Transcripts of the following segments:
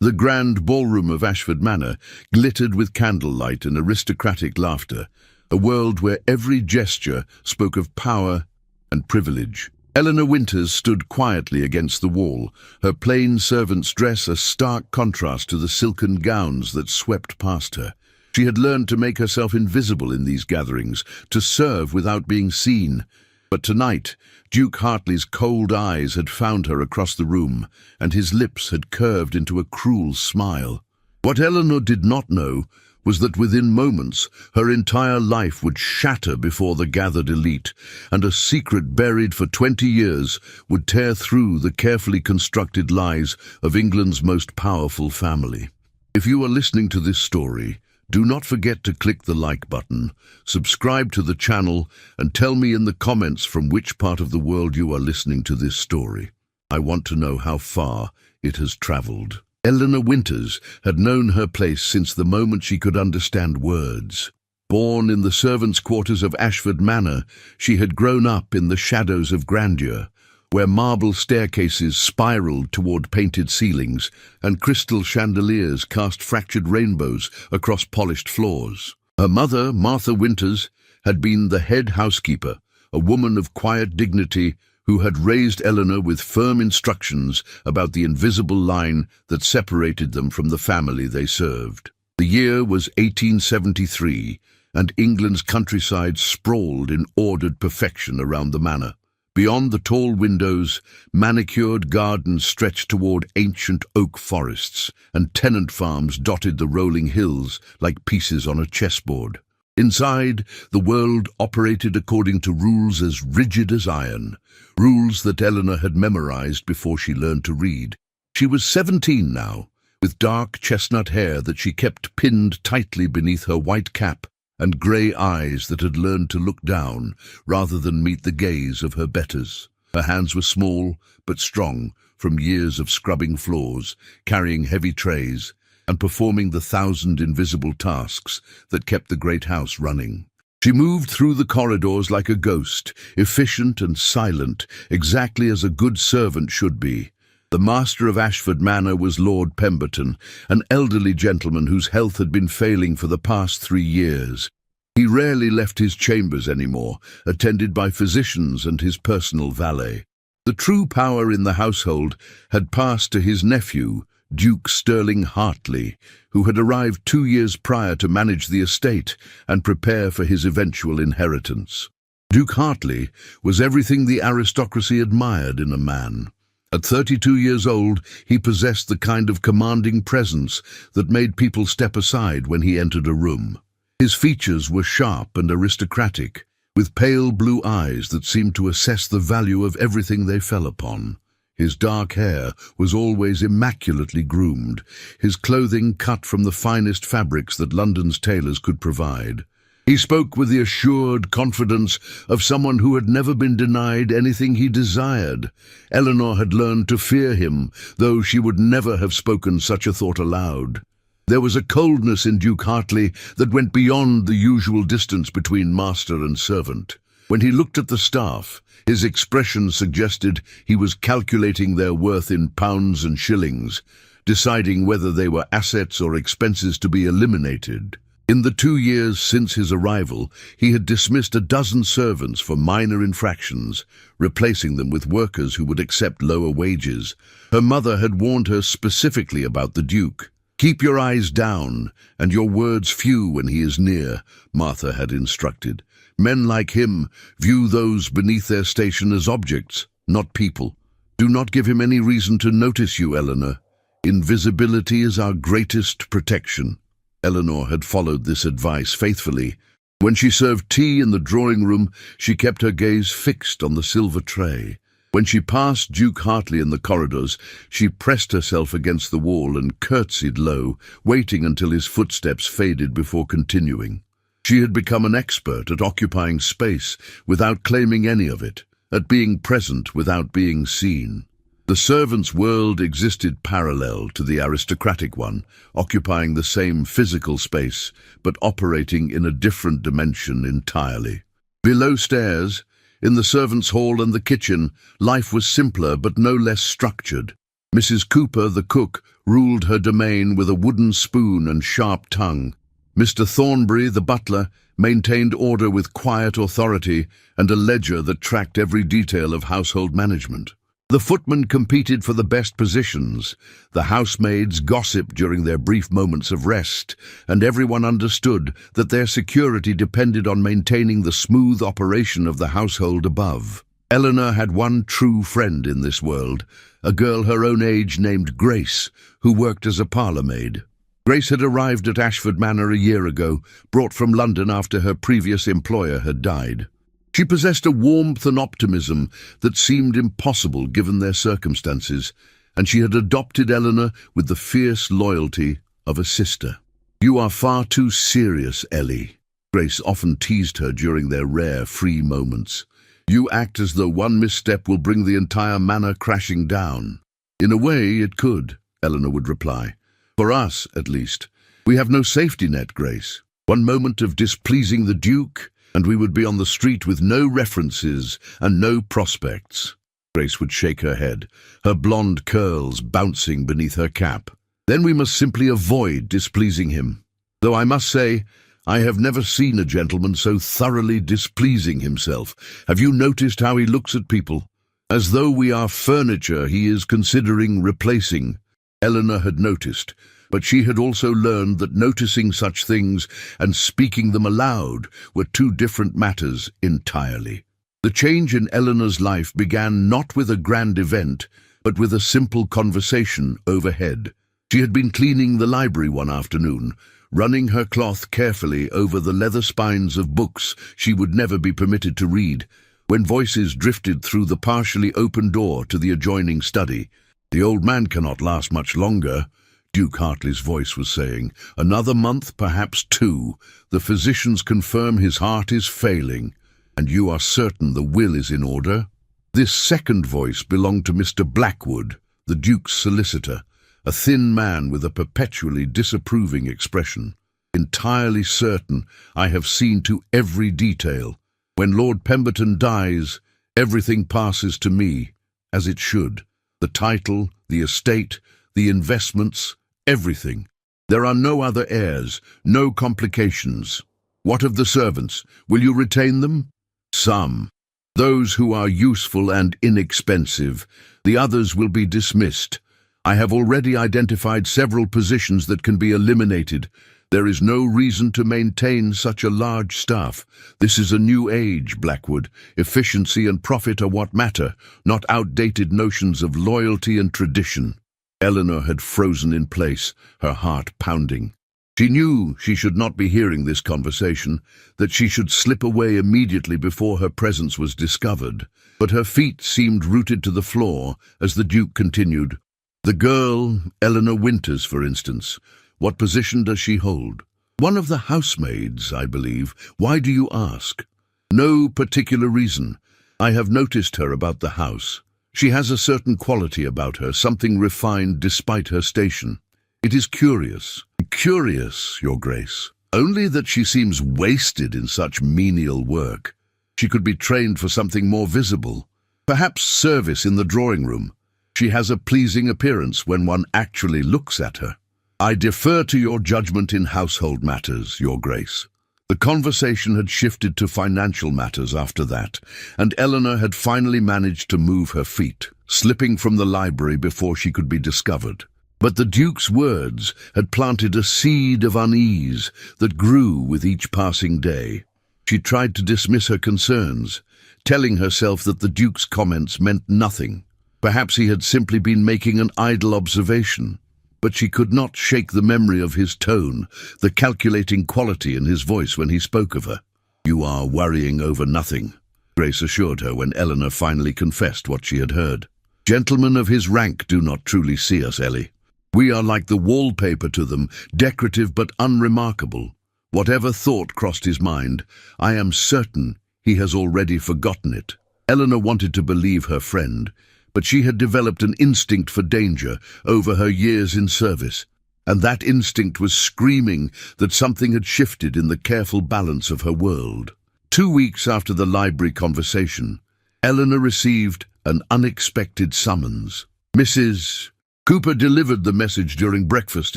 The grand ballroom of Ashford Manor glittered with candlelight and aristocratic laughter, a world where every gesture spoke of power and privilege. Eleanor Winters stood quietly against the wall, her plain servant's dress a stark contrast to the silken gowns that swept past her. She had learned to make herself invisible in these gatherings, to serve without being seen. But tonight, Duke Hartley's cold eyes had found her across the room, and his lips had curved into a cruel smile. What Eleanor did not know was that within moments her entire life would shatter before the gathered elite, and a secret buried for 20 years would tear through the carefully constructed lies of England's most powerful family. If you are listening to this story, do not forget to click the like button, subscribe to the channel, and tell me in the comments from which part of the world you are listening to this story. I want to know how far it has traveled. Eleanor Winters had known her place since the moment she could understand words. Born in the servants' quarters of Ashford Manor, she had grown up in the shadows of grandeur, where marble staircases spiraled toward painted ceilings and crystal chandeliers cast fractured rainbows across polished floors. Her mother, Martha Winters, had been the head housekeeper, a woman of quiet dignity who had raised Eleanor with firm instructions about the invisible line that separated them from the family they served. The year was 1873, and England's countryside sprawled in ordered perfection around the manor. Beyond the tall windows, manicured gardens stretched toward ancient oak forests, and tenant farms dotted the rolling hills like pieces on a chessboard. Inside, the world operated according to rules as rigid as iron, rules that Eleanor had memorized before she learned to read. She was 17 now, with dark chestnut hair that she kept pinned tightly beneath her white cap, and grey eyes that had learned to look down rather than meet the gaze of her betters. Her hands were small but strong from years of scrubbing floors, carrying heavy trays, and performing the 1,000 invisible tasks that kept the great house running. She moved through the corridors like a ghost, efficient and silent, exactly as a good servant should be. The master of Ashford Manor was Lord Pemberton, an elderly gentleman whose health had been failing for the past 3 years. He rarely left his chambers anymore, attended by physicians and his personal valet. The true power in the household had passed to his nephew, Duke Sterling Hartley, who had arrived 2 years prior to manage the estate and prepare for his eventual inheritance. Duke Hartley was everything the aristocracy admired in a man. At 32 years old, he possessed the kind of commanding presence that made people step aside when he entered a room. His features were sharp and aristocratic, with pale blue eyes that seemed to assess the value of everything they fell upon. His dark hair was always immaculately groomed, his clothing cut from the finest fabrics that London's tailors could provide. He spoke with the assured confidence of someone who had never been denied anything he desired. Eleanor had learned to fear him, though she would never have spoken such a thought aloud. There was a coldness in Duke Hartley that went beyond the usual distance between master and servant. When he looked at the staff, his expression suggested he was calculating their worth in pounds and shillings, deciding whether they were assets or expenses to be eliminated. In the 2 years since his arrival, he had dismissed a dozen servants for minor infractions, replacing them with workers who would accept lower wages. Her mother had warned her specifically about the Duke. "Keep your eyes down, and your words few when he is near," Martha had instructed. "Men like him view those beneath their station as objects, not people. Do not give him any reason to notice you, Eleanor. Invisibility is our greatest protection." Eleanor had followed this advice faithfully. When she served tea in the drawing-room, she kept her gaze fixed on the silver tray. When she passed Duke Hartley in the corridors, she pressed herself against the wall and curtsied low, waiting until his footsteps faded before continuing. She had become an expert at occupying space without claiming any of it, at being present without being seen. The servants' world existed parallel to the aristocratic one, occupying the same physical space, but operating in a different dimension entirely. Below stairs, in the servants' hall and the kitchen, life was simpler but no less structured. Mrs. Cooper, the cook, ruled her domain with a wooden spoon and sharp tongue. Mr. Thornbury, the butler, maintained order with quiet authority and a ledger that tracked every detail of household management. The footmen competed for the best positions, the housemaids gossiped during their brief moments of rest, and everyone understood that their security depended on maintaining the smooth operation of the household above. Eleanor had one true friend in this world, a girl her own age named Grace, who worked as a parlour maid. Grace had arrived at Ashford Manor a year ago, brought from London after her previous employer had died. She possessed a warmth and optimism that seemed impossible given their circumstances, and she had adopted Eleanor with the fierce loyalty of a sister. "You are far too serious, Ellie," Grace often teased her during their rare free moments. "You act as though one misstep will bring the entire manor crashing down." "In a way, it could," Eleanor would reply. "For us, at least. We have no safety net, Grace. One moment of displeasing the Duke, and we would be on the street with no references and no prospects." Grace would shake her head, her blonde curls bouncing beneath her cap. "Then we must simply avoid displeasing him. Though I must say, I have never seen a gentleman so thoroughly displeasing himself. Have you noticed how he looks at people? As though we are furniture he is considering replacing." Eleanor had noticed, but she had also learned that noticing such things and speaking them aloud were two different matters entirely. The change in Eleanor's life began not with a grand event, but with a simple conversation overhead. She had been cleaning the library one afternoon, running her cloth carefully over the leather spines of books she would never be permitted to read, when voices drifted through the partially open door to the adjoining study. "The old man cannot last much longer," Duke Hartley's voice was saying. "Another month, perhaps 2. The physicians confirm his heart is failing. And you are certain the will is in order?" This second voice belonged to Mr. Blackwood, the Duke's solicitor, a thin man with a perpetually disapproving expression. "Entirely certain. I have seen to every detail. When Lord Pemberton dies, everything passes to me, as it should. The title, the estate, the investments, everything. There are no other heirs, no complications. What of the servants? Will you retain them?" "Some. Those who are useful and inexpensive. The others will be dismissed. I have already identified several positions that can be eliminated. There is no reason to maintain such a large staff. This is a new age, Blackwood. Efficiency and profit are what matter, not outdated notions of loyalty and tradition." Eleanor had frozen in place, her heart pounding. She knew she should not be hearing this conversation, that she should slip away immediately before her presence was discovered. But her feet seemed rooted to the floor as the Duke continued. "The girl, Eleanor Winters, for instance, what position does she hold?" "One of the housemaids, I believe. Why do you ask?" "No particular reason. I have noticed her about the house. She has a certain quality about her, something refined despite her station. It is curious." "Curious, Your Grace. Only that she seems wasted in such menial work. She could be trained for something more visible. Perhaps service in the drawing room. She has a pleasing appearance when one actually looks at her." "I defer to your judgment in household matters, Your Grace." The conversation had shifted to financial matters after that, and Eleanor had finally managed to move her feet, slipping from the library before she could be discovered. But the Duke's words had planted a seed of unease that grew with each passing day. She tried to dismiss her concerns, telling herself that the Duke's comments meant nothing. Perhaps he had simply been making an idle observation. But she could not shake the memory of his tone, the calculating quality in his voice when he spoke of her. "You are worrying over nothing," Grace assured her when Eleanor finally confessed what she had heard. "Gentlemen of his rank do not truly see us, Ellie. We are like the wallpaper to them, decorative but unremarkable. Whatever thought crossed his mind, I am certain he has already forgotten it." Eleanor wanted to believe her friend, but she had developed an instinct for danger over her years in service, and that instinct was screaming that something had shifted in the careful balance of her world. 2 weeks after the library conversation, Eleanor received an unexpected summons. "Mrs. Cooper delivered the message during breakfast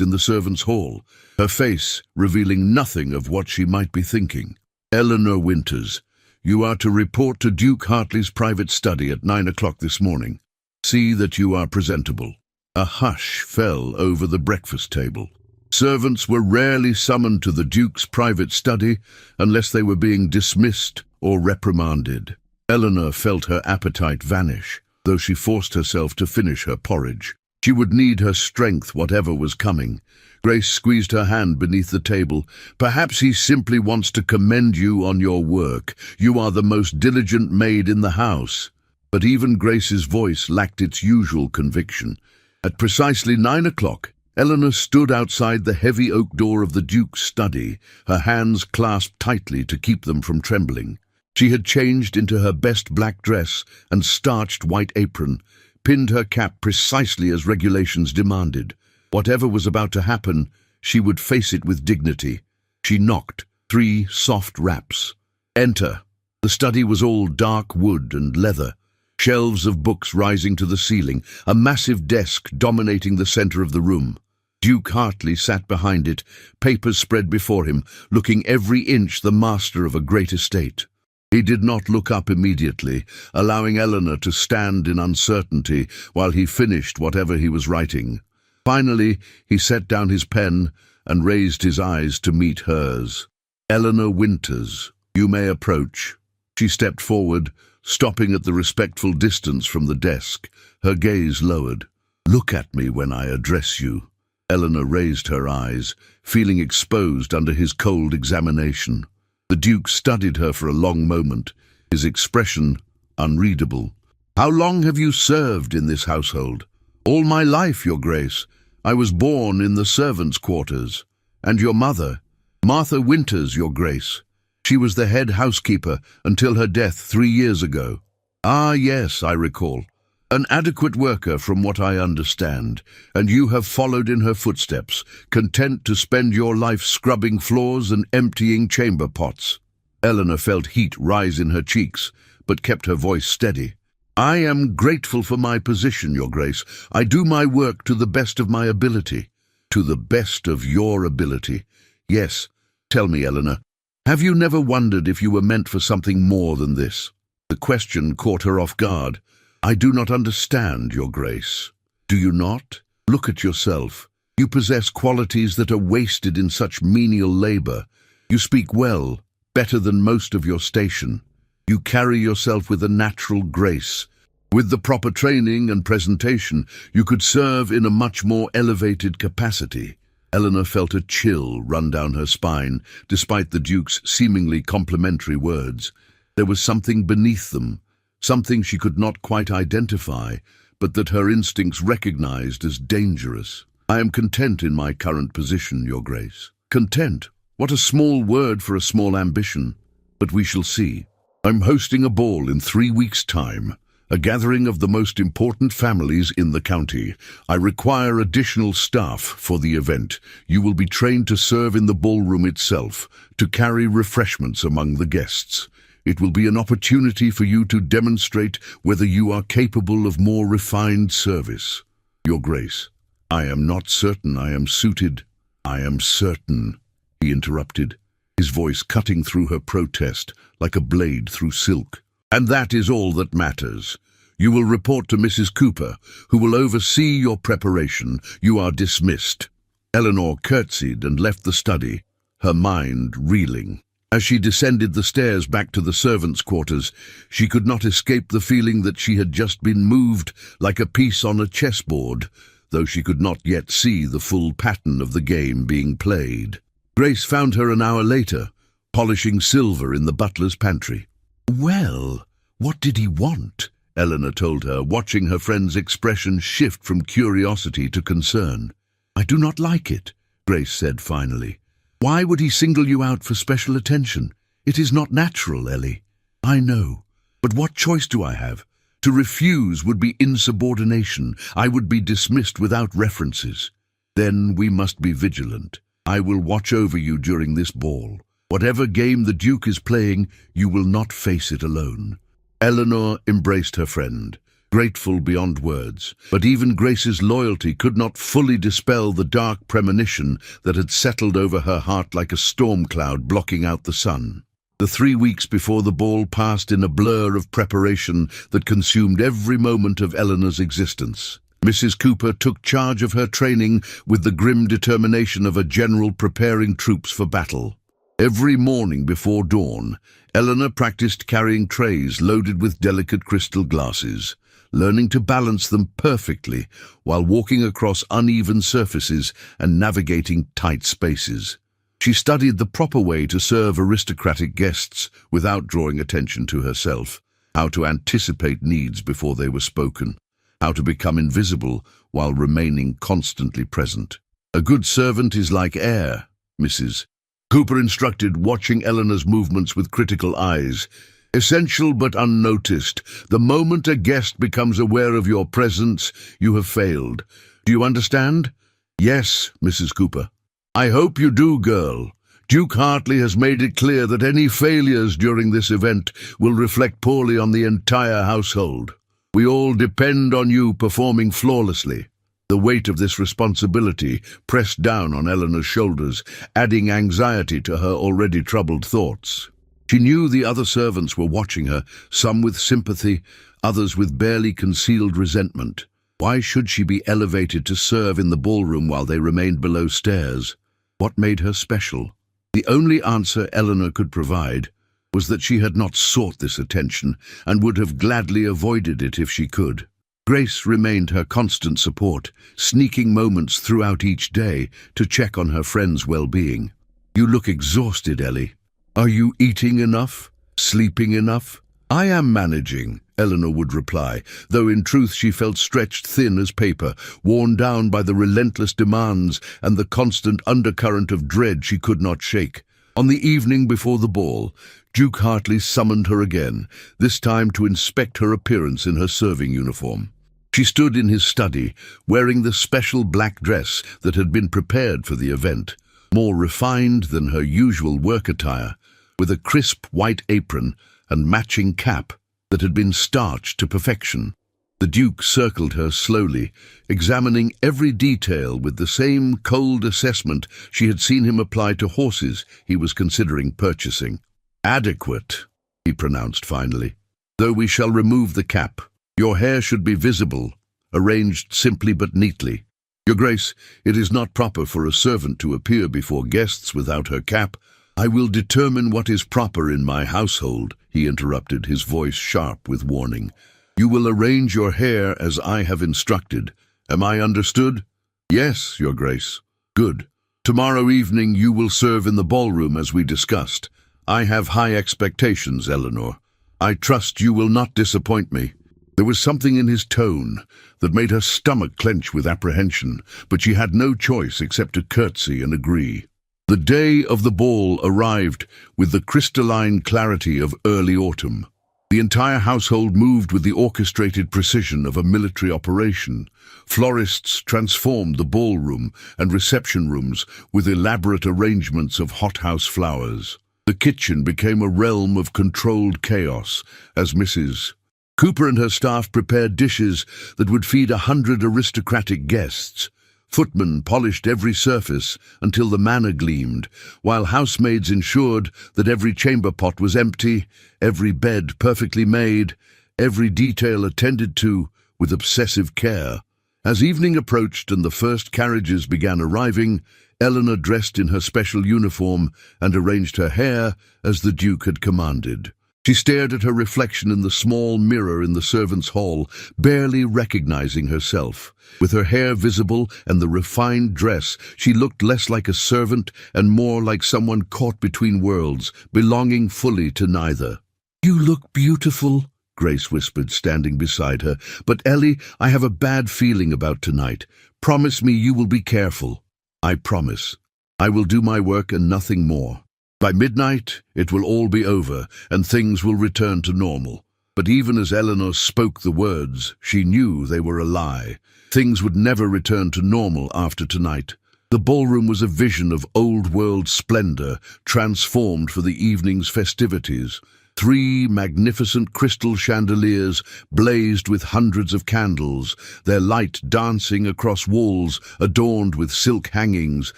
in the servants' hall, her face revealing nothing of what she might be thinking. Eleanor Winters, you are to report to Duke Hartley's private study at 9 o'clock this morning. See that you are presentable. A hush fell over the breakfast table. Servants were rarely summoned to the Duke's private study unless they were being dismissed or reprimanded. Eleanor felt her appetite vanish, though she forced herself to finish her porridge. She would need her strength whatever was coming. Grace squeezed her hand beneath the table. Perhaps he simply wants to commend you on your work. You are the most diligent maid in the house. But even Grace's voice lacked its usual conviction. At precisely 9 o'clock, Eleanor stood outside the heavy oak door of the Duke's study, her hands clasped tightly to keep them from trembling. She had changed into her best black dress and starched white apron, pinned her cap precisely as regulations demanded. Whatever was about to happen, she would face it with dignity. She knocked. 3 soft raps. Enter. The study was all dark wood and leather, shelves of books rising to the ceiling, a massive desk dominating the center of the room. Duke Hartley sat behind it, papers spread before him, looking every inch the master of a great estate. He did not look up immediately, allowing Eleanor to stand in uncertainty while he finished whatever he was writing. Finally, he set down his pen and raised his eyes to meet hers. Eleanor Winters, you may approach. She stepped forward, stopping at the respectful distance from the desk, her gaze lowered. Look at me when I address you. Eleanor raised her eyes, feeling exposed under his cold examination. The Duke studied her for a long moment, his expression unreadable. How long have you served in this household? All my life, Your Grace. I was born in the servants' quarters. And your mother? Martha Winters, Your Grace. She was the head housekeeper until her death 3 years ago. Ah, yes, I recall. An adequate worker from what I understand, and you have followed in her footsteps, content to spend your life scrubbing floors and emptying chamber pots. Eleanor felt heat rise in her cheeks, but kept her voice steady. I am grateful for my position, Your Grace. I do my work to the best of my ability. To the best of your ability. Yes, tell me, Eleanor, have you never wondered if you were meant for something more than this? The question caught her off guard. I do not understand, Your Grace. Do you not? Look at yourself. You possess qualities that are wasted in such menial labor. You speak well, better than most of your station. You carry yourself with a natural grace. With the proper training and presentation, you could serve in a much more elevated capacity. Eleanor felt a chill run down her spine, despite the Duke's seemingly complimentary words. There was something beneath them, something she could not quite identify, but that her instincts recognized as dangerous. I am content in my current position, Your Grace. Content? What a small word for a small ambition. But we shall see. I'm hosting a ball in 3 weeks' time, a gathering of the most important families in the county. I require additional staff for the event. You will be trained to serve in the ballroom itself, to carry refreshments among the guests. It will be an opportunity for you to demonstrate whether you are capable of more refined service. Your Grace, I am not certain I am suited. I am certain, he interrupted, his voice cutting through her protest like a blade through silk. And that is all that matters. You will report to Mrs. Cooper, who will oversee your preparation. You are dismissed. Eleanor curtsied and left the study, her mind reeling. As she descended the stairs back to the servants' quarters, she could not escape the feeling that she had just been moved like a piece on a chessboard, though she could not yet see the full pattern of the game being played. Grace found her an hour later, polishing silver in the butler's pantry. Well, what did he want? Eleanor told her, watching her friend's expression shift from curiosity to concern. I do not like it, Grace said finally. Why would he single you out for special attention? It is not natural, Ellie. I know, but what choice do I have? To refuse would be insubordination. I would be dismissed without references. Then we must be vigilant. I will watch over you during this ball. Whatever game the Duke is playing, you will not face it alone. Eleanor embraced her friend. grateful beyond words. But even Grace's loyalty could not fully dispel the dark premonition that had settled over her heart like a storm cloud blocking out the sun. The 3 weeks before the ball passed in a blur of preparation that consumed every moment of Eleanor's existence. Mrs. Cooper took charge of her training with the grim determination of a general preparing troops for battle. Every morning before dawn, Eleanor practiced carrying trays loaded with delicate crystal glasses, learning to balance them perfectly while walking across uneven surfaces and navigating tight spaces. She studied the proper way to serve aristocratic guests without drawing attention to herself, how to anticipate needs before they were spoken, how to become invisible while remaining constantly present. A good servant is like air, Mrs. Cooper instructed, watching Eleanor's movements with critical eyes. Essential but unnoticed. The moment a guest becomes aware of your presence, you have failed. Do you understand? Yes, Mrs. Cooper. I hope you do, girl. Duke Hartley has made it clear that any failures during this event will reflect poorly on the entire household. We all depend on you performing flawlessly. The weight of this responsibility pressed down on Eleanor's shoulders, adding anxiety to her already troubled thoughts. She knew the other servants were watching her, some with sympathy, others with barely concealed resentment. Why should she be elevated to serve in the ballroom while they remained below stairs? What made her special? The only answer Eleanor could provide was that she had not sought this attention and would have gladly avoided it if she could. Grace remained her constant support, sneaking moments throughout each day to check on her friend's well-being. You look exhausted, Ellie. Are you eating enough? Sleeping enough? I am managing, Eleanor would reply, though in truth she felt stretched thin as paper, worn down by the relentless demands and the constant undercurrent of dread she could not shake. On the evening before the ball, Duke Hartley summoned her again, this time to inspect her appearance in her serving uniform. She stood in his study, wearing the special black dress that had been prepared for the event, more refined than her usual work attire, with a crisp white apron and matching cap that had been starched to perfection. The Duke circled her slowly, examining every detail with the same cold assessment she had seen him apply to horses he was considering purchasing. Adequate, he pronounced finally. Though we shall remove the cap. Your hair should be visible, arranged simply but neatly. Your Grace, it is not proper for a servant to appear before guests without her cap. I will determine what is proper in my household, he interrupted, his voice sharp with warning. You will arrange your hair as I have instructed. Am I understood? Yes, Your Grace. Good. Tomorrow evening you will serve in the ballroom as we discussed. I have high expectations, Eleanor. I trust you will not disappoint me. There was something in his tone that made her stomach clench with apprehension, but she had no choice except to curtsy and agree. The day of the ball arrived with the crystalline clarity of early autumn. The entire household moved with the orchestrated precision of a military operation. Florists transformed the ballroom and reception rooms with elaborate arrangements of hothouse flowers. The kitchen became a realm of controlled chaos as Mrs. Cooper and her staff prepared dishes that would feed 100 aristocratic guests. Footmen polished every surface until the manna gleamed, while housemaids ensured that every chamber pot was empty, every bed perfectly made, every detail attended to with obsessive care. As evening approached and the first carriages began arriving, Eleanor dressed in her special uniform and arranged her hair as the Duke had commanded. She stared at her reflection in the small mirror in the servants' hall, barely recognizing herself. With her hair visible and the refined dress, she looked less like a servant and more like someone caught between worlds, belonging fully to neither. "You look beautiful," Grace whispered, standing beside her. "But Ellie, I have a bad feeling about tonight. Promise me you will be careful." "I promise. I will do my work and nothing more. By midnight, it will all be over, and things will return to normal." But even as Eleanor spoke the words, she knew they were a lie. Things would never return to normal after tonight. The ballroom was a vision of old-world splendor, transformed for the evening's festivities. 3 magnificent crystal chandeliers blazed with hundreds of candles, their light dancing across walls adorned with silk hangings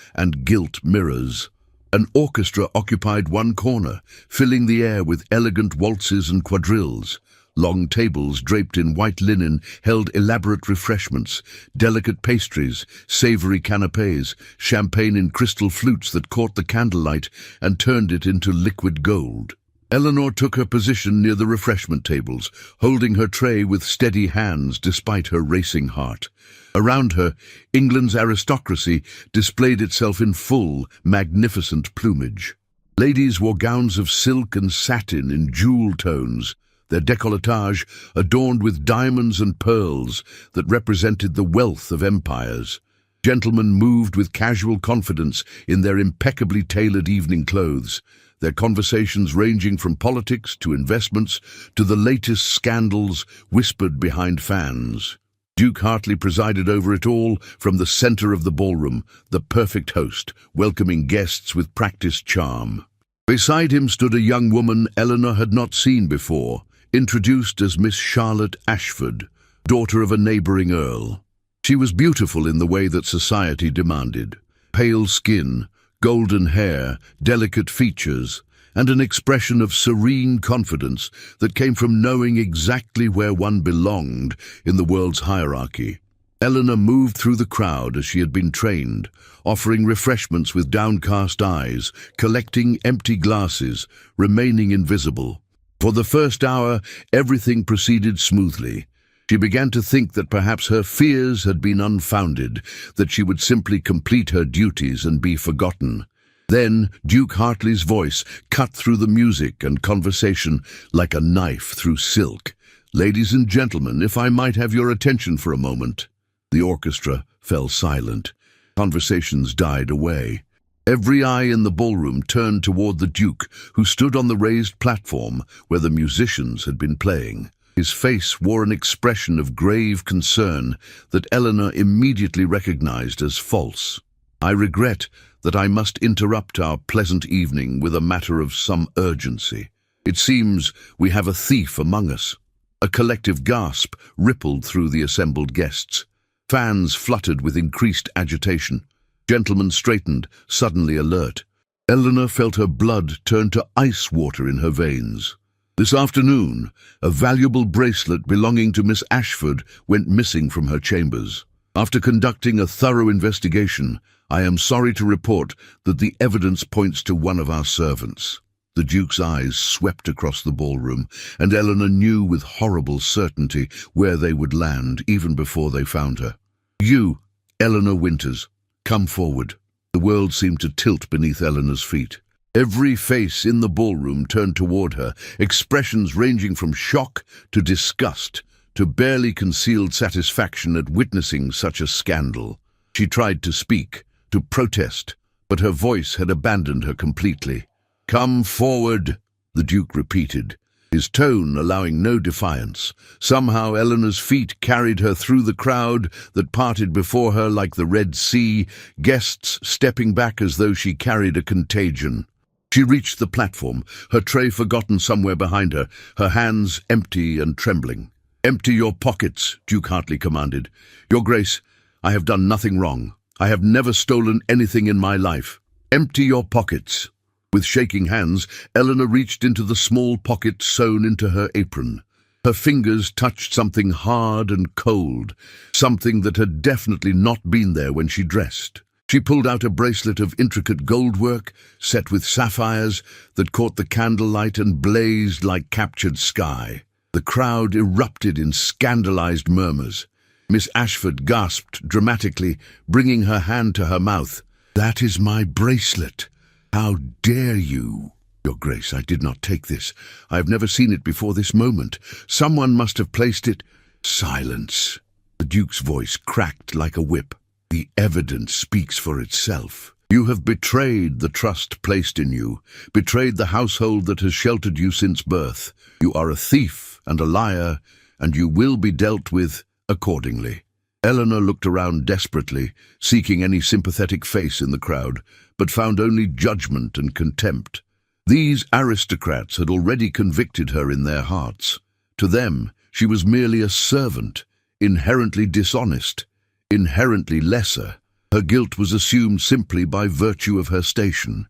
and gilt mirrors. An orchestra occupied one corner, filling the air with elegant waltzes and quadrilles. Long tables draped in white linen held elaborate refreshments, delicate pastries, savory canapés, champagne in crystal flutes that caught the candlelight and turned it into liquid gold. Eleanor took her position near the refreshment tables, holding her tray with steady hands despite her racing heart. Around her, England's aristocracy displayed itself in full, magnificent plumage. Ladies wore gowns of silk and satin in jewel tones, their décolletage adorned with diamonds and pearls that represented the wealth of empires. Gentlemen moved with casual confidence in their impeccably tailored evening clothes, their conversations ranging from politics to investments to the latest scandals whispered behind fans. Duke Hartley presided over it all from the center of the ballroom, the perfect host, welcoming guests with practiced charm. Beside him stood a young woman Eleanor had not seen before, introduced as Miss Charlotte Ashford, daughter of a neighboring Earl. She was beautiful in the way that society demanded. Pale skin, golden hair, delicate features, and an expression of serene confidence that came from knowing exactly where one belonged in the world's hierarchy. Eleanor moved through the crowd as she had been trained, offering refreshments with downcast eyes, collecting empty glasses, remaining invisible. For the first hour, everything proceeded smoothly. She began to think that perhaps her fears had been unfounded, that she would simply complete her duties and be forgotten. Then Duke Hartley's voice cut through the music and conversation like a knife through silk. "Ladies and gentlemen, if I might have your attention for a moment." The orchestra fell silent. Conversations died away. Every eye in the ballroom turned toward the Duke, who stood on the raised platform where the musicians had been playing. His face wore an expression of grave concern that Eleanor immediately recognized as false. "I regret that I must interrupt our pleasant evening with a matter of some urgency. It seems we have a thief among us." A collective gasp rippled through the assembled guests. Fans fluttered with increased agitation. Gentlemen straightened, suddenly alert. Eleanor felt her blood turn to ice water in her veins. This afternoon, a valuable bracelet belonging to Miss Ashford went missing from her chambers. After conducting a thorough investigation, I am sorry to report that the evidence points to one of our servants. The Duke's eyes swept across the ballroom, and Eleanor knew with horrible certainty where they would land even before they found her. "You, Eleanor Winters, come forward." The world seemed to tilt beneath Eleanor's feet. Every face in the ballroom turned toward her, expressions ranging from shock to disgust to barely concealed satisfaction at witnessing such a scandal. She tried to speak, to protest, but her voice had abandoned her completely. "Come forward," the Duke repeated, his tone allowing no defiance. Somehow Eleanor's feet carried her through the crowd that parted before her like the Red Sea, guests stepping back as though she carried a contagion. She reached the platform, her tray forgotten somewhere behind her, her hands empty and trembling. "Empty your pockets," Duke Hartley commanded. "Your Grace, I have done nothing wrong. I have never stolen anything in my life. Empty your pockets." With shaking hands, Eleanor reached into the small pocket sewn into her apron. Her fingers touched something hard and cold, something that had definitely not been there when she dressed. She pulled out a bracelet of intricate goldwork, set with sapphires, that caught the candlelight and blazed like captured sky. The crowd erupted in scandalized murmurs. Miss Ashford gasped dramatically, bringing her hand to her mouth. "That is my bracelet. How dare you?" "Your Grace, I did not take this. I have never seen it before this moment. Someone must have placed it—" "Silence." The Duke's voice cracked like a whip. "The evidence speaks for itself. You have betrayed the trust placed in you, betrayed the household that has sheltered you since birth. You are a thief and a liar, and you will be dealt with accordingly." Eleanor looked around desperately, seeking any sympathetic face in the crowd, but found only judgment and contempt. These aristocrats had already convicted her in their hearts. To them, she was merely a servant, inherently dishonest, inherently lesser. Her guilt was assumed simply by virtue of her station.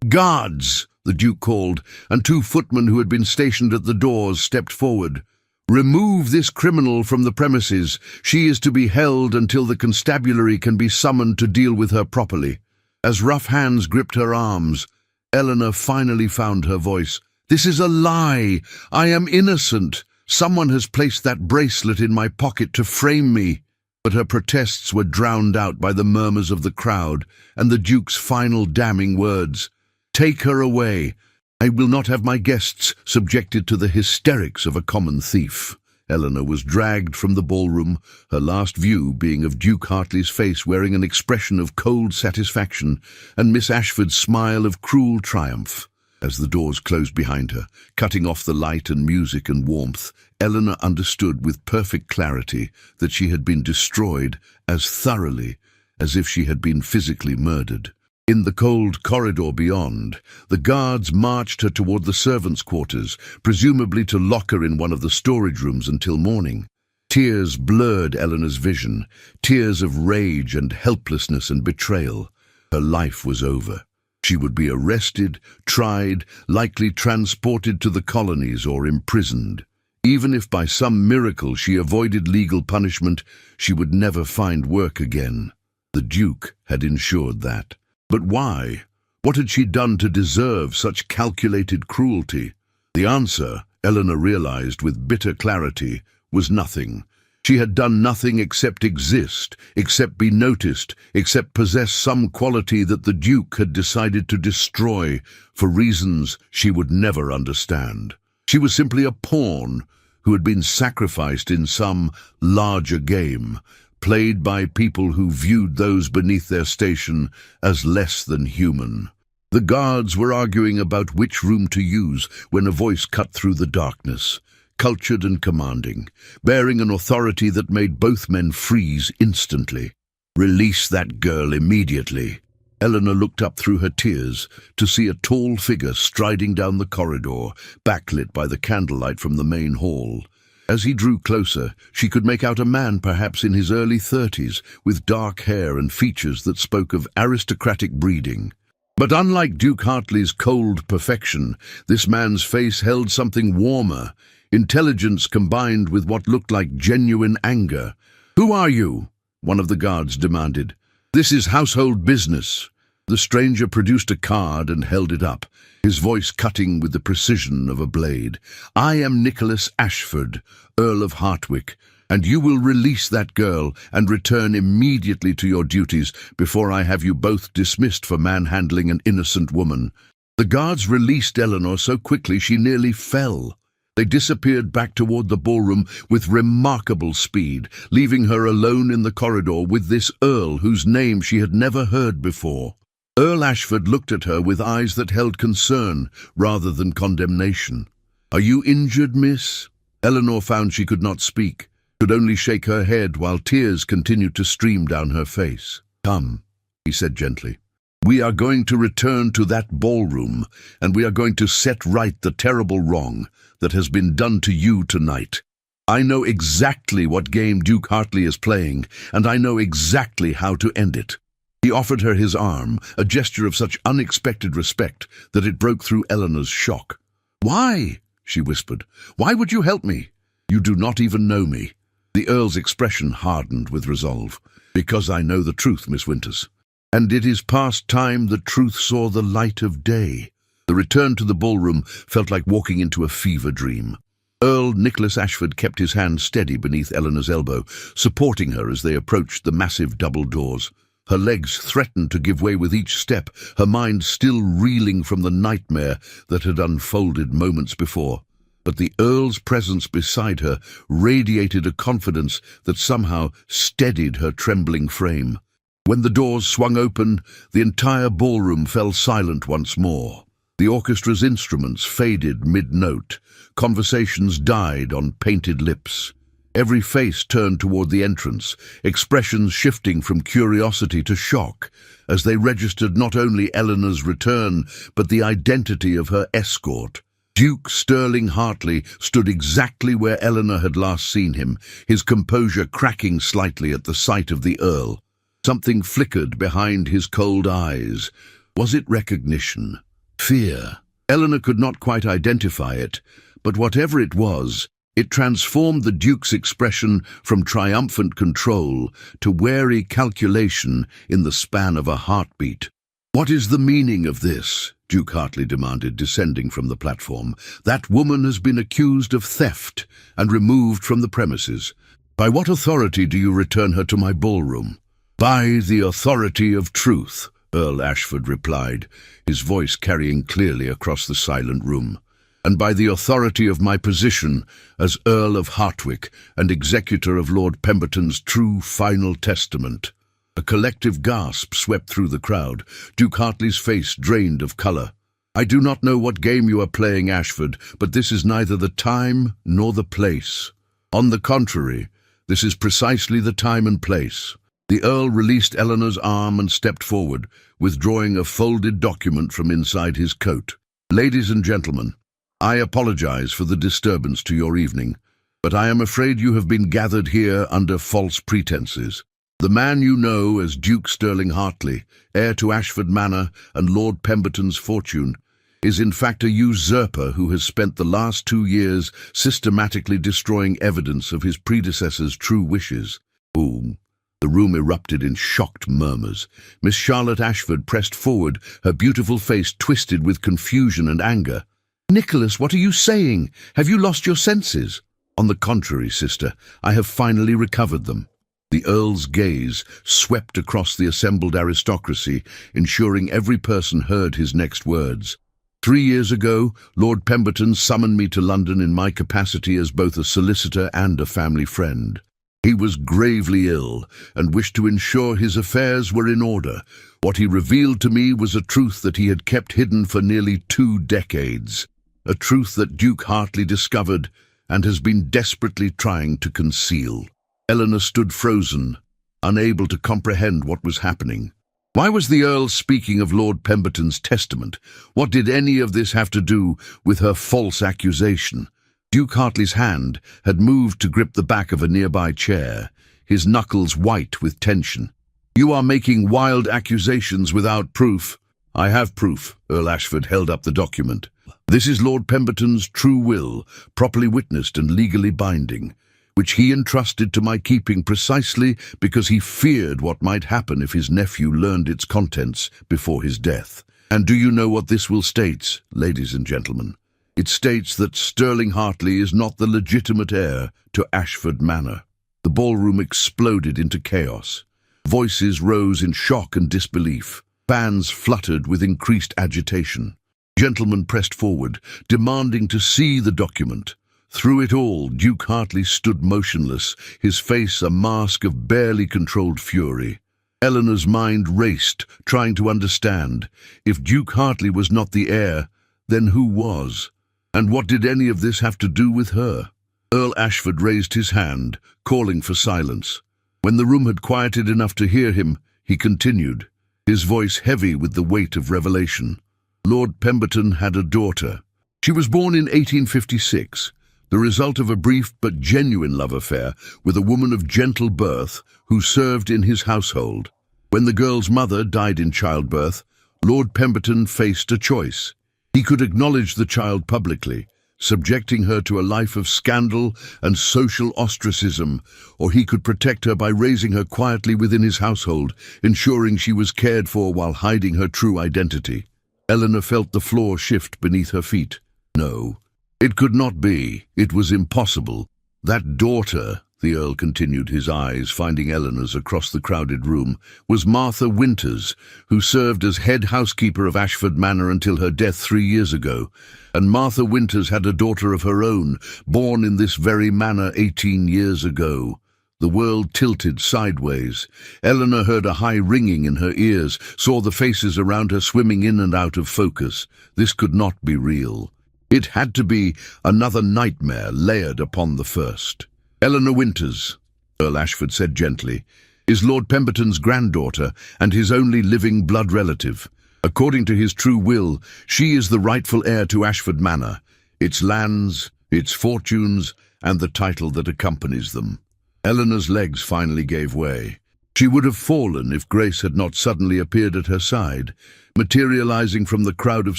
"Guards!" the Duke called, and 2 footmen who had been stationed at the doors stepped forward. "Remove this criminal from the premises. She is to be held until the constabulary can be summoned to deal with her properly." As rough hands gripped her arms, Eleanor finally found her voice. "This is a lie! I am innocent! Someone has placed that bracelet in my pocket to frame me." But her protests were drowned out by the murmurs of the crowd and the Duke's final damning words. "Take her away. I will not have my guests subjected to the hysterics of a common thief." Eleanor was dragged from the ballroom, her last view being of Duke Hartley's face wearing an expression of cold satisfaction and Miss Ashford's smile of cruel triumph. As the doors closed behind her, cutting off the light and music and warmth, Eleanor understood with perfect clarity that she had been destroyed as thoroughly as if she had been physically murdered. In the cold corridor beyond, the guards marched her toward the servants' quarters, presumably to lock her in one of the storage rooms until morning. Tears blurred Eleanor's vision, tears of rage and helplessness and betrayal. Her life was over. She would be arrested, tried, likely transported to the colonies or imprisoned. Even if by some miracle she avoided legal punishment, she would never find work again. The Duke had ensured that. But why? What had she done to deserve such calculated cruelty? The answer, Eleanor realized with bitter clarity, was nothing. She had done nothing except exist, except be noticed, except possess some quality that the Duke had decided to destroy for reasons she would never understand. She was simply a pawn who had been sacrificed in some larger game, played by people who viewed those beneath their station as less than human. The guards were arguing about which room to use when a voice cut through the darkness, cultured and commanding, bearing an authority that made both men freeze instantly. "Release that girl immediately." Eleanor looked up through her tears to see a tall figure striding down the corridor, backlit by the candlelight from the main hall. As he drew closer, she could make out a man perhaps in his early 30s, with dark hair and features that spoke of aristocratic breeding. But unlike Duke Hartley's cold perfection, this man's face held something warmer, intelligence combined with what looked like genuine anger. "Who are you?" one of the guards demanded. "This is household business." The stranger produced a card and held it up, his voice cutting with the precision of a blade. "I am Nicholas Ashford, Earl of Hartwick, and you will release that girl and return immediately to your duties before I have you both dismissed for manhandling an innocent woman." The guards released Eleanor so quickly she nearly fell. They disappeared back toward the ballroom with remarkable speed, leaving her alone in the corridor with this Earl whose name she had never heard before. Earl Ashford looked at her with eyes that held concern rather than condemnation. "Are you injured, miss?" Eleanor found she could not speak, could only shake her head while tears continued to stream down her face. "Come," he said gently. "We are going to return to that ballroom, and we are going to set right the terrible wrong that has been done to you tonight. I know exactly what game Duke Hartley is playing, and I know exactly how to end it." He offered her his arm, a gesture of such unexpected respect that it broke through Eleanor's shock. "Why?" she whispered. "Why would you help me? You do not even know me." The Earl's expression hardened with resolve. "Because I know the truth, Miss Winters. And it is past time the truth saw the light of day." The return to the ballroom felt like walking into a fever dream. Earl Nicholas Ashford kept his hand steady beneath Eleanor's elbow, supporting her as they approached the massive double doors. Her legs threatened to give way with each step, her mind still reeling from the nightmare that had unfolded moments before. But the Earl's presence beside her radiated a confidence that somehow steadied her trembling frame. When the doors swung open, the entire ballroom fell silent once more. The orchestra's instruments faded mid-note. Conversations died on painted lips. Every face turned toward the entrance, expressions shifting from curiosity to shock, as they registered not only Eleanor's return, but the identity of her escort. Duke Sterling Hartley stood exactly where Eleanor had last seen him, his composure cracking slightly at the sight of the Earl. Something flickered behind his cold eyes. Was it recognition? Fear? Eleanor could not quite identify it, but whatever it was, it transformed the Duke's expression from triumphant control to wary calculation in the span of a heartbeat. "What is the meaning of this?" Duke Hartley demanded, descending from the platform. "That woman has been accused of theft and removed from the premises. By what authority do you return her to my ballroom?" "By the authority of truth," Earl Ashford replied, his voice carrying clearly across the silent room. "And by the authority of my position as Earl of Hartwick and executor of Lord Pemberton's true final testament." A collective gasp swept through the crowd. Duke Hartley's face drained of colour. "I do not know what game you are playing, Ashford, but this is neither the time nor the place. On the contrary, this is precisely the time and place." The Earl released Eleanor's arm and stepped forward, withdrawing a folded document from inside his coat. "Ladies and gentlemen, I apologize for the disturbance to your evening, but I am afraid you have been gathered here under false pretenses. The man you know as Duke Sterling Hartley, heir to Ashford Manor and Lord Pemberton's fortune, is in fact a usurper who has spent the last 2 years systematically destroying evidence of his predecessor's true wishes." Boom. The room erupted in shocked murmurs. Miss Charlotte Ashford pressed forward, her beautiful face twisted with confusion and anger. "Nicholas, what are you saying? Have you lost your senses?" "On the contrary, sister, I have finally recovered them." The Earl's gaze swept across the assembled aristocracy, ensuring every person heard his next words. 3 years ago, Lord Pemberton summoned me to London in my capacity as both a solicitor and a family friend. He was gravely ill and wished to ensure his affairs were in order. What he revealed to me was a truth that he had kept hidden for nearly 2 decades, a truth that Duke Hartley discovered and has been desperately trying to conceal. Eleanor stood frozen, unable to comprehend what was happening. Why was the Earl speaking of Lord Pemberton's testament? What did any of this have to do with her false accusation? Duke Hartley's hand had moved to grip the back of a nearby chair, his knuckles white with tension. "You are making wild accusations without proof." "I have proof." Earl Ashford held up the document. "This is Lord Pemberton's true will, properly witnessed and legally binding, which he entrusted to my keeping precisely because he feared what might happen if his nephew learned its contents before his death. And do you know what this will state, ladies and gentlemen? It states that Sterling Hartley is not the legitimate heir to Ashford Manor." The ballroom exploded into chaos. Voices rose in shock and disbelief. Fans fluttered with increased agitation. Gentlemen pressed forward, demanding to see the document. Through it all, Duke Hartley stood motionless, his face a mask of barely controlled fury. Eleanor's mind raced, trying to understand. If Duke Hartley was not the heir, then who was? And what did any of this have to do with her? Earl Ashford raised his hand, calling for silence. When the room had quieted enough to hear him, he continued, his voice heavy with the weight of revelation. Lord Pemberton had a daughter. She was born in 1856. The result of a brief but genuine love affair with a woman of gentle birth who served in his household. When the girl's mother died in childbirth, Lord Pemberton faced a choice. He could acknowledge the child publicly, subjecting her to a life of scandal and social ostracism, or he could protect her by raising her quietly within his household, ensuring she was cared for while hiding her true identity. Eleanor felt the floor shift beneath her feet. No. It could not be. It was impossible. That daughter, the Earl continued, his eyes finding Eleanor's across the crowded room, was Martha Winters, who served as head housekeeper of Ashford Manor until her death 3 years ago. And Martha Winters had a daughter of her own, born in this very manor 18 years ago. The world tilted sideways. Eleanor heard a high ringing in her ears, saw the faces around her swimming in and out of focus. This could not be real. It had to be another nightmare layered upon the first. Eleanor Winters, Earl Ashford said gently, is Lord Pemberton's granddaughter and his only living blood relative. According to his true will, she is the rightful heir to Ashford Manor, its lands, its fortunes, and the title that accompanies them. Eleanor's legs finally gave way. She would have fallen if Grace had not suddenly appeared at her side, materializing from the crowd of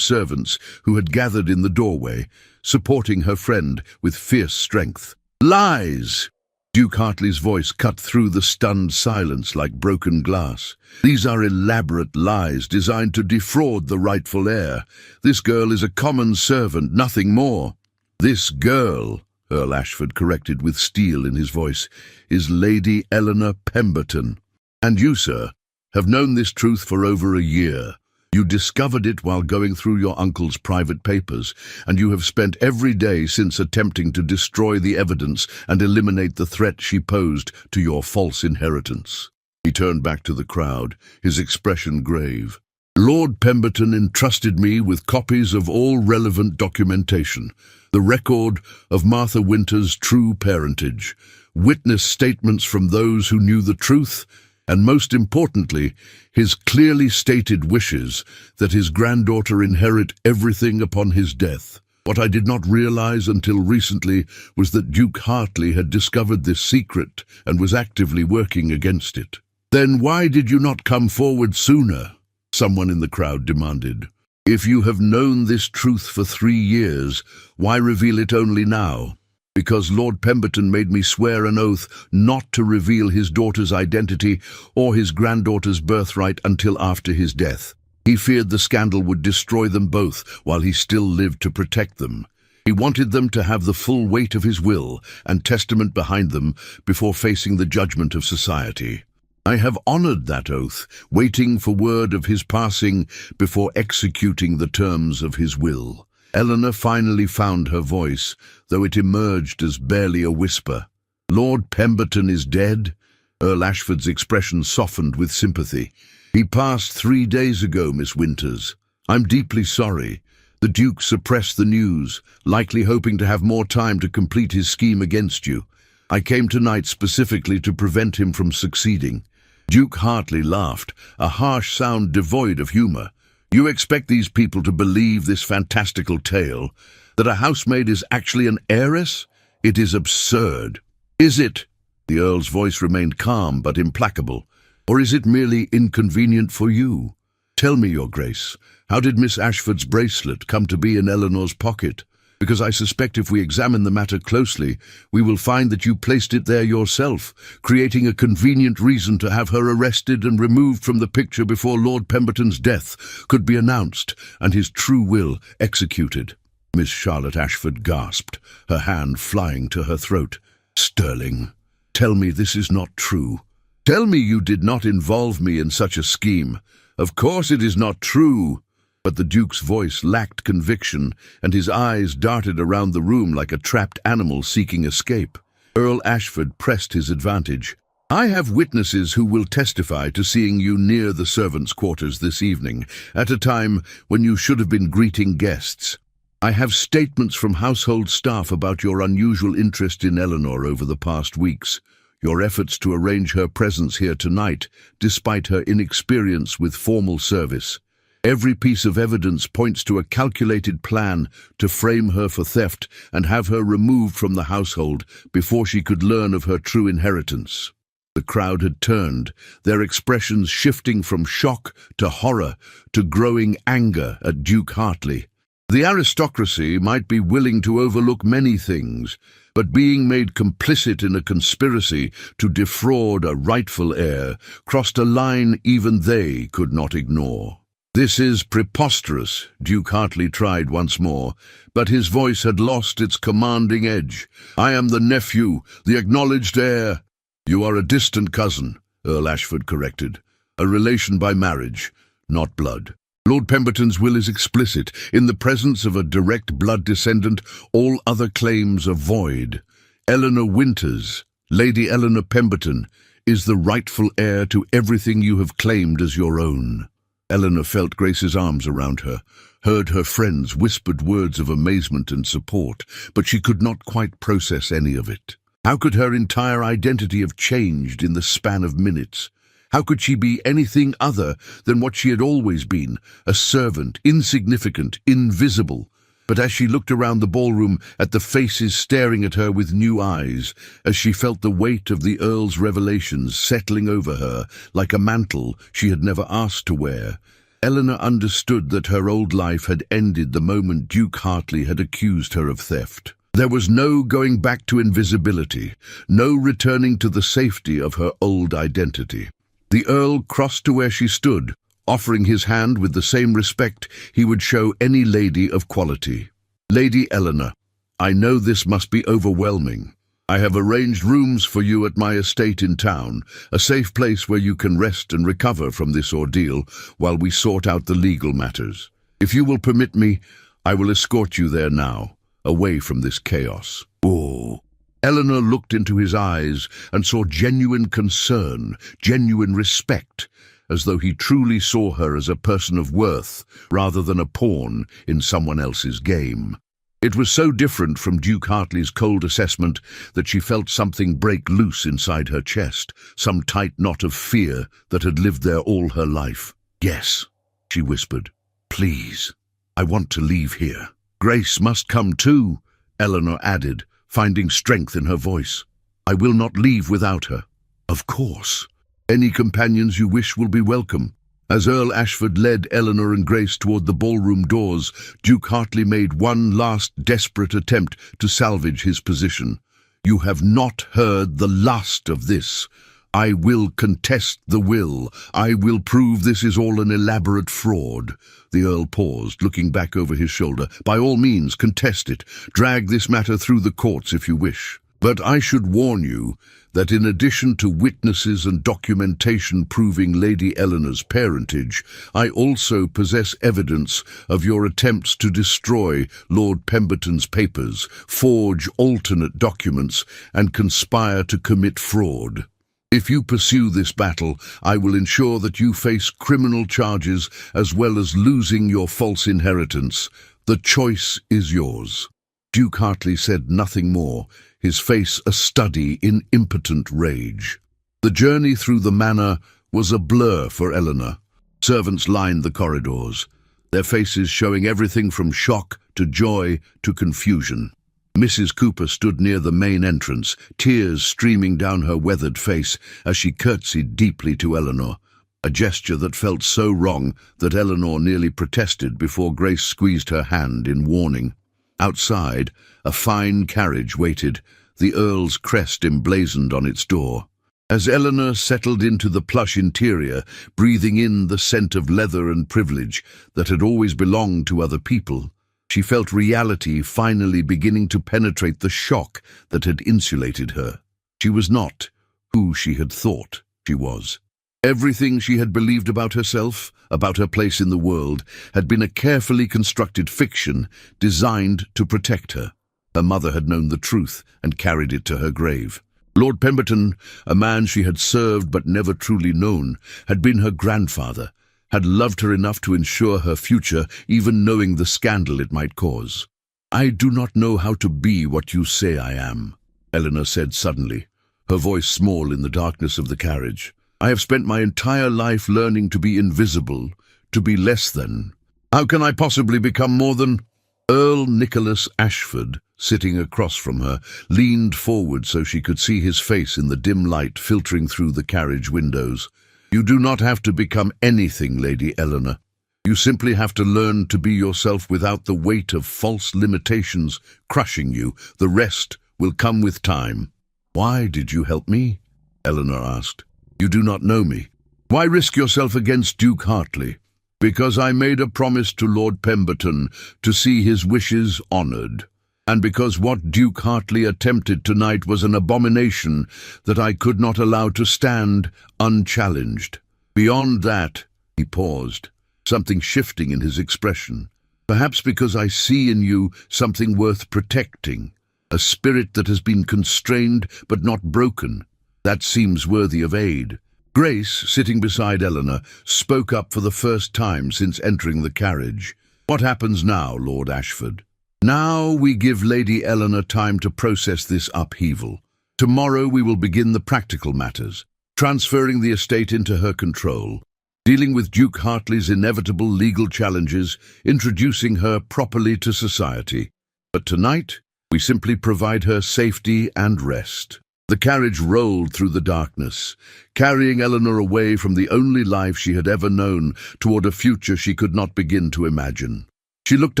servants who had gathered in the doorway, supporting her friend with fierce strength. "Lies!" Duke Hartley's voice cut through the stunned silence like broken glass. "These are elaborate lies designed to defraud the rightful heir. This girl is a common servant, nothing more." "This girl," Earl Ashford corrected with steel in his voice, "is Lady Eleanor Pemberton. And you, sir, have known this truth for over a year. You discovered it while going through your uncle's private papers, and you have spent every day since attempting to destroy the evidence and eliminate the threat she posed to your false inheritance." He turned back to the crowd, his expression grave. "Lord Pemberton entrusted me with copies of all relevant documentation, the record of Martha Winter's true parentage, witness statements from those who knew the truth, and most importantly, his clearly stated wishes that his granddaughter inherit everything upon his death. What I did not realize until recently was that Duke Hartley had discovered this secret and was actively working against it." "Then why did you not come forward sooner?" someone in the crowd demanded. "If you have known this truth for 3 years, why reveal it only now?" "Because Lord Pemberton made me swear an oath not to reveal his daughter's identity or his granddaughter's birthright until after his death. He feared the scandal would destroy them both while he still lived to protect them. He wanted them to have the full weight of his will and testament behind them before facing the judgment of society. I have honored that oath, waiting for word of his passing before executing the terms of his will." Eleanor finally found her voice, though it emerged as barely a whisper. "Lord Pemberton is dead?" Earl Ashford's expression softened with sympathy. "He passed 3 days ago, Miss Winters. I'm deeply sorry." The Duke suppressed the news, likely hoping to have more time to complete his scheme against you. "I came tonight specifically to prevent him from succeeding." Duke Hartley laughed, a harsh sound devoid of humor. "You expect these people to believe this fantastical tale, that a housemaid is actually an heiress? It is absurd." "Is it?" The Earl's voice remained calm but implacable. "Or is it merely inconvenient for you? Tell me, Your Grace, how did Miss Ashford's bracelet come to be in Eleanor's pocket? Because I suspect if we examine the matter closely, we will find that you placed it there yourself, creating a convenient reason to have her arrested and removed from the picture before Lord Pemberton's death could be announced and his true will executed." Miss Charlotte Ashford gasped, her hand flying to her throat. "Sterling, tell me this is not true. Tell me you did not involve me in such a scheme." "Of course it is not true." But the Duke's voice lacked conviction, and his eyes darted around the room like a trapped animal seeking escape. Earl Ashford pressed his advantage. "I have witnesses who will testify to seeing you near the servants' quarters this evening, at a time when you should have been greeting guests. I have statements from household staff about your unusual interest in Eleanor over the past weeks, your efforts to arrange her presence here tonight, despite her inexperience with formal service. Every piece of evidence points to a calculated plan to frame her for theft and have her removed from the household before she could learn of her true inheritance." The crowd had turned, their expressions shifting from shock to horror to growing anger at Duke Hartley. The aristocracy might be willing to overlook many things, but being made complicit in a conspiracy to defraud a rightful heir crossed a line even they could not ignore. "This is preposterous," Duke Hartley tried once more, but his voice had lost its commanding edge. "I am the nephew, the acknowledged heir." "You are a distant cousin," Earl Ashford corrected. "A relation by marriage, not blood. Lord Pemberton's will is explicit. In the presence of a direct blood descendant, all other claims are void. Eleanor Winters, Lady Eleanor Pemberton, is the rightful heir to everything you have claimed as your own." Eleanor felt Grace's arms around her, heard her friends' whispered words of amazement and support, but she could not quite process any of it. How could her entire identity have changed in the span of minutes? How could she be anything other than what she had always been, a servant, insignificant, invisible? But as she looked around the ballroom at the faces staring at her with new eyes, as she felt the weight of the Earl's revelations settling over her like a mantle she had never asked to wear, Eleanor understood that her old life had ended the moment Duke Hartley had accused her of theft. There was no going back to invisibility, no returning to the safety of her old identity. The Earl crossed to where she stood, offering his hand with the same respect he would show any lady of quality. "Lady Eleanor, I know this must be overwhelming. I have arranged rooms for you at my estate in town, a safe place where you can rest and recover from this ordeal while we sort out the legal matters. If you will permit me, I will escort you there now, away from this chaos." "Oh." Eleanor looked into his eyes and saw genuine concern, genuine respect, as though he truly saw her as a person of worth rather than a pawn in someone else's game. It was so different from Duke Hartley's cold assessment that she felt something break loose inside her chest, some tight knot of fear that had lived there all her life. "Yes," she whispered. "Please, I want to leave here." "Grace must come too," Eleanor added, finding strength in her voice. "I will not leave without her." "Of course. Any companions you wish will be welcome." As Earl Ashford led Eleanor and Grace toward the ballroom doors, Duke Hartley made one last desperate attempt to salvage his position. "You have not heard the last of this. I will contest the will. I will prove this is all an elaborate fraud." The Earl paused, looking back over his shoulder. "By all means, contest it. Drag this matter through the courts if you wish. But I should warn you that in addition to witnesses and documentation proving Lady Eleanor's parentage, I also possess evidence of your attempts to destroy Lord Pemberton's papers, forge alternate documents, and conspire to commit fraud. If you pursue this battle, I will ensure that you face criminal charges as well as losing your false inheritance. The choice is yours." Duke Hartley said nothing more, his face a study in impotent rage. The journey through the manor was a blur for Eleanor. Servants lined the corridors, their faces showing everything from shock to joy to confusion. Mrs. Cooper stood near the main entrance, tears streaming down her weathered face as she curtsied deeply to Eleanor, a gesture that felt so wrong that Eleanor nearly protested before Grace squeezed her hand in warning. Outside, a fine carriage waited, the Earl's crest emblazoned on its door. As Eleanor settled into the plush interior, breathing in the scent of leather and privilege that had always belonged to other people, she felt reality finally beginning to penetrate the shock that had insulated her. She was not who she had thought she was. Everything she had believed about herself, about her place in the world, had been a carefully constructed fiction designed to protect her. Her mother had known the truth and carried it to her grave. Lord Pemberton, a man she had served but never truly known, had been her grandfather, had loved her enough to ensure her future, even knowing the scandal it might cause. "I do not know how to be what you say I am," Eleanor said suddenly, her voice small in the darkness of the carriage. "I have spent my entire life learning to be invisible, to be less than. How can I possibly become more than—" Earl Nicholas Ashford, sitting across from her, leaned forward so she could see his face in the dim light filtering through the carriage windows. "You do not have to become anything, Lady Eleanor. You simply have to learn to be yourself without the weight of false limitations crushing you. The rest will come with time." "Why did you help me?" Eleanor asked. "You do not know me. Why risk yourself against Duke Hartley?" "Because I made a promise to Lord Pemberton to see his wishes honoured, and because what Duke Hartley attempted tonight was an abomination that I could not allow to stand unchallenged. Beyond that—" He paused, something shifting in his expression. "Perhaps because I see in you something worth protecting, a spirit that has been constrained but not broken. That seems worthy of aid." Grace, sitting beside Eleanor, spoke up for the first time since entering the carriage. "What happens now, Lord Ashford?" "Now we give Lady Eleanor time to process this upheaval. Tomorrow we will begin the practical matters, transferring the estate into her control, dealing with Duke Hartley's inevitable legal challenges, introducing her properly to society. But tonight, we simply provide her safety and rest. The carriage rolled through the darkness, carrying Eleanor away from the only life she had ever known toward a future she could not begin to imagine. She looked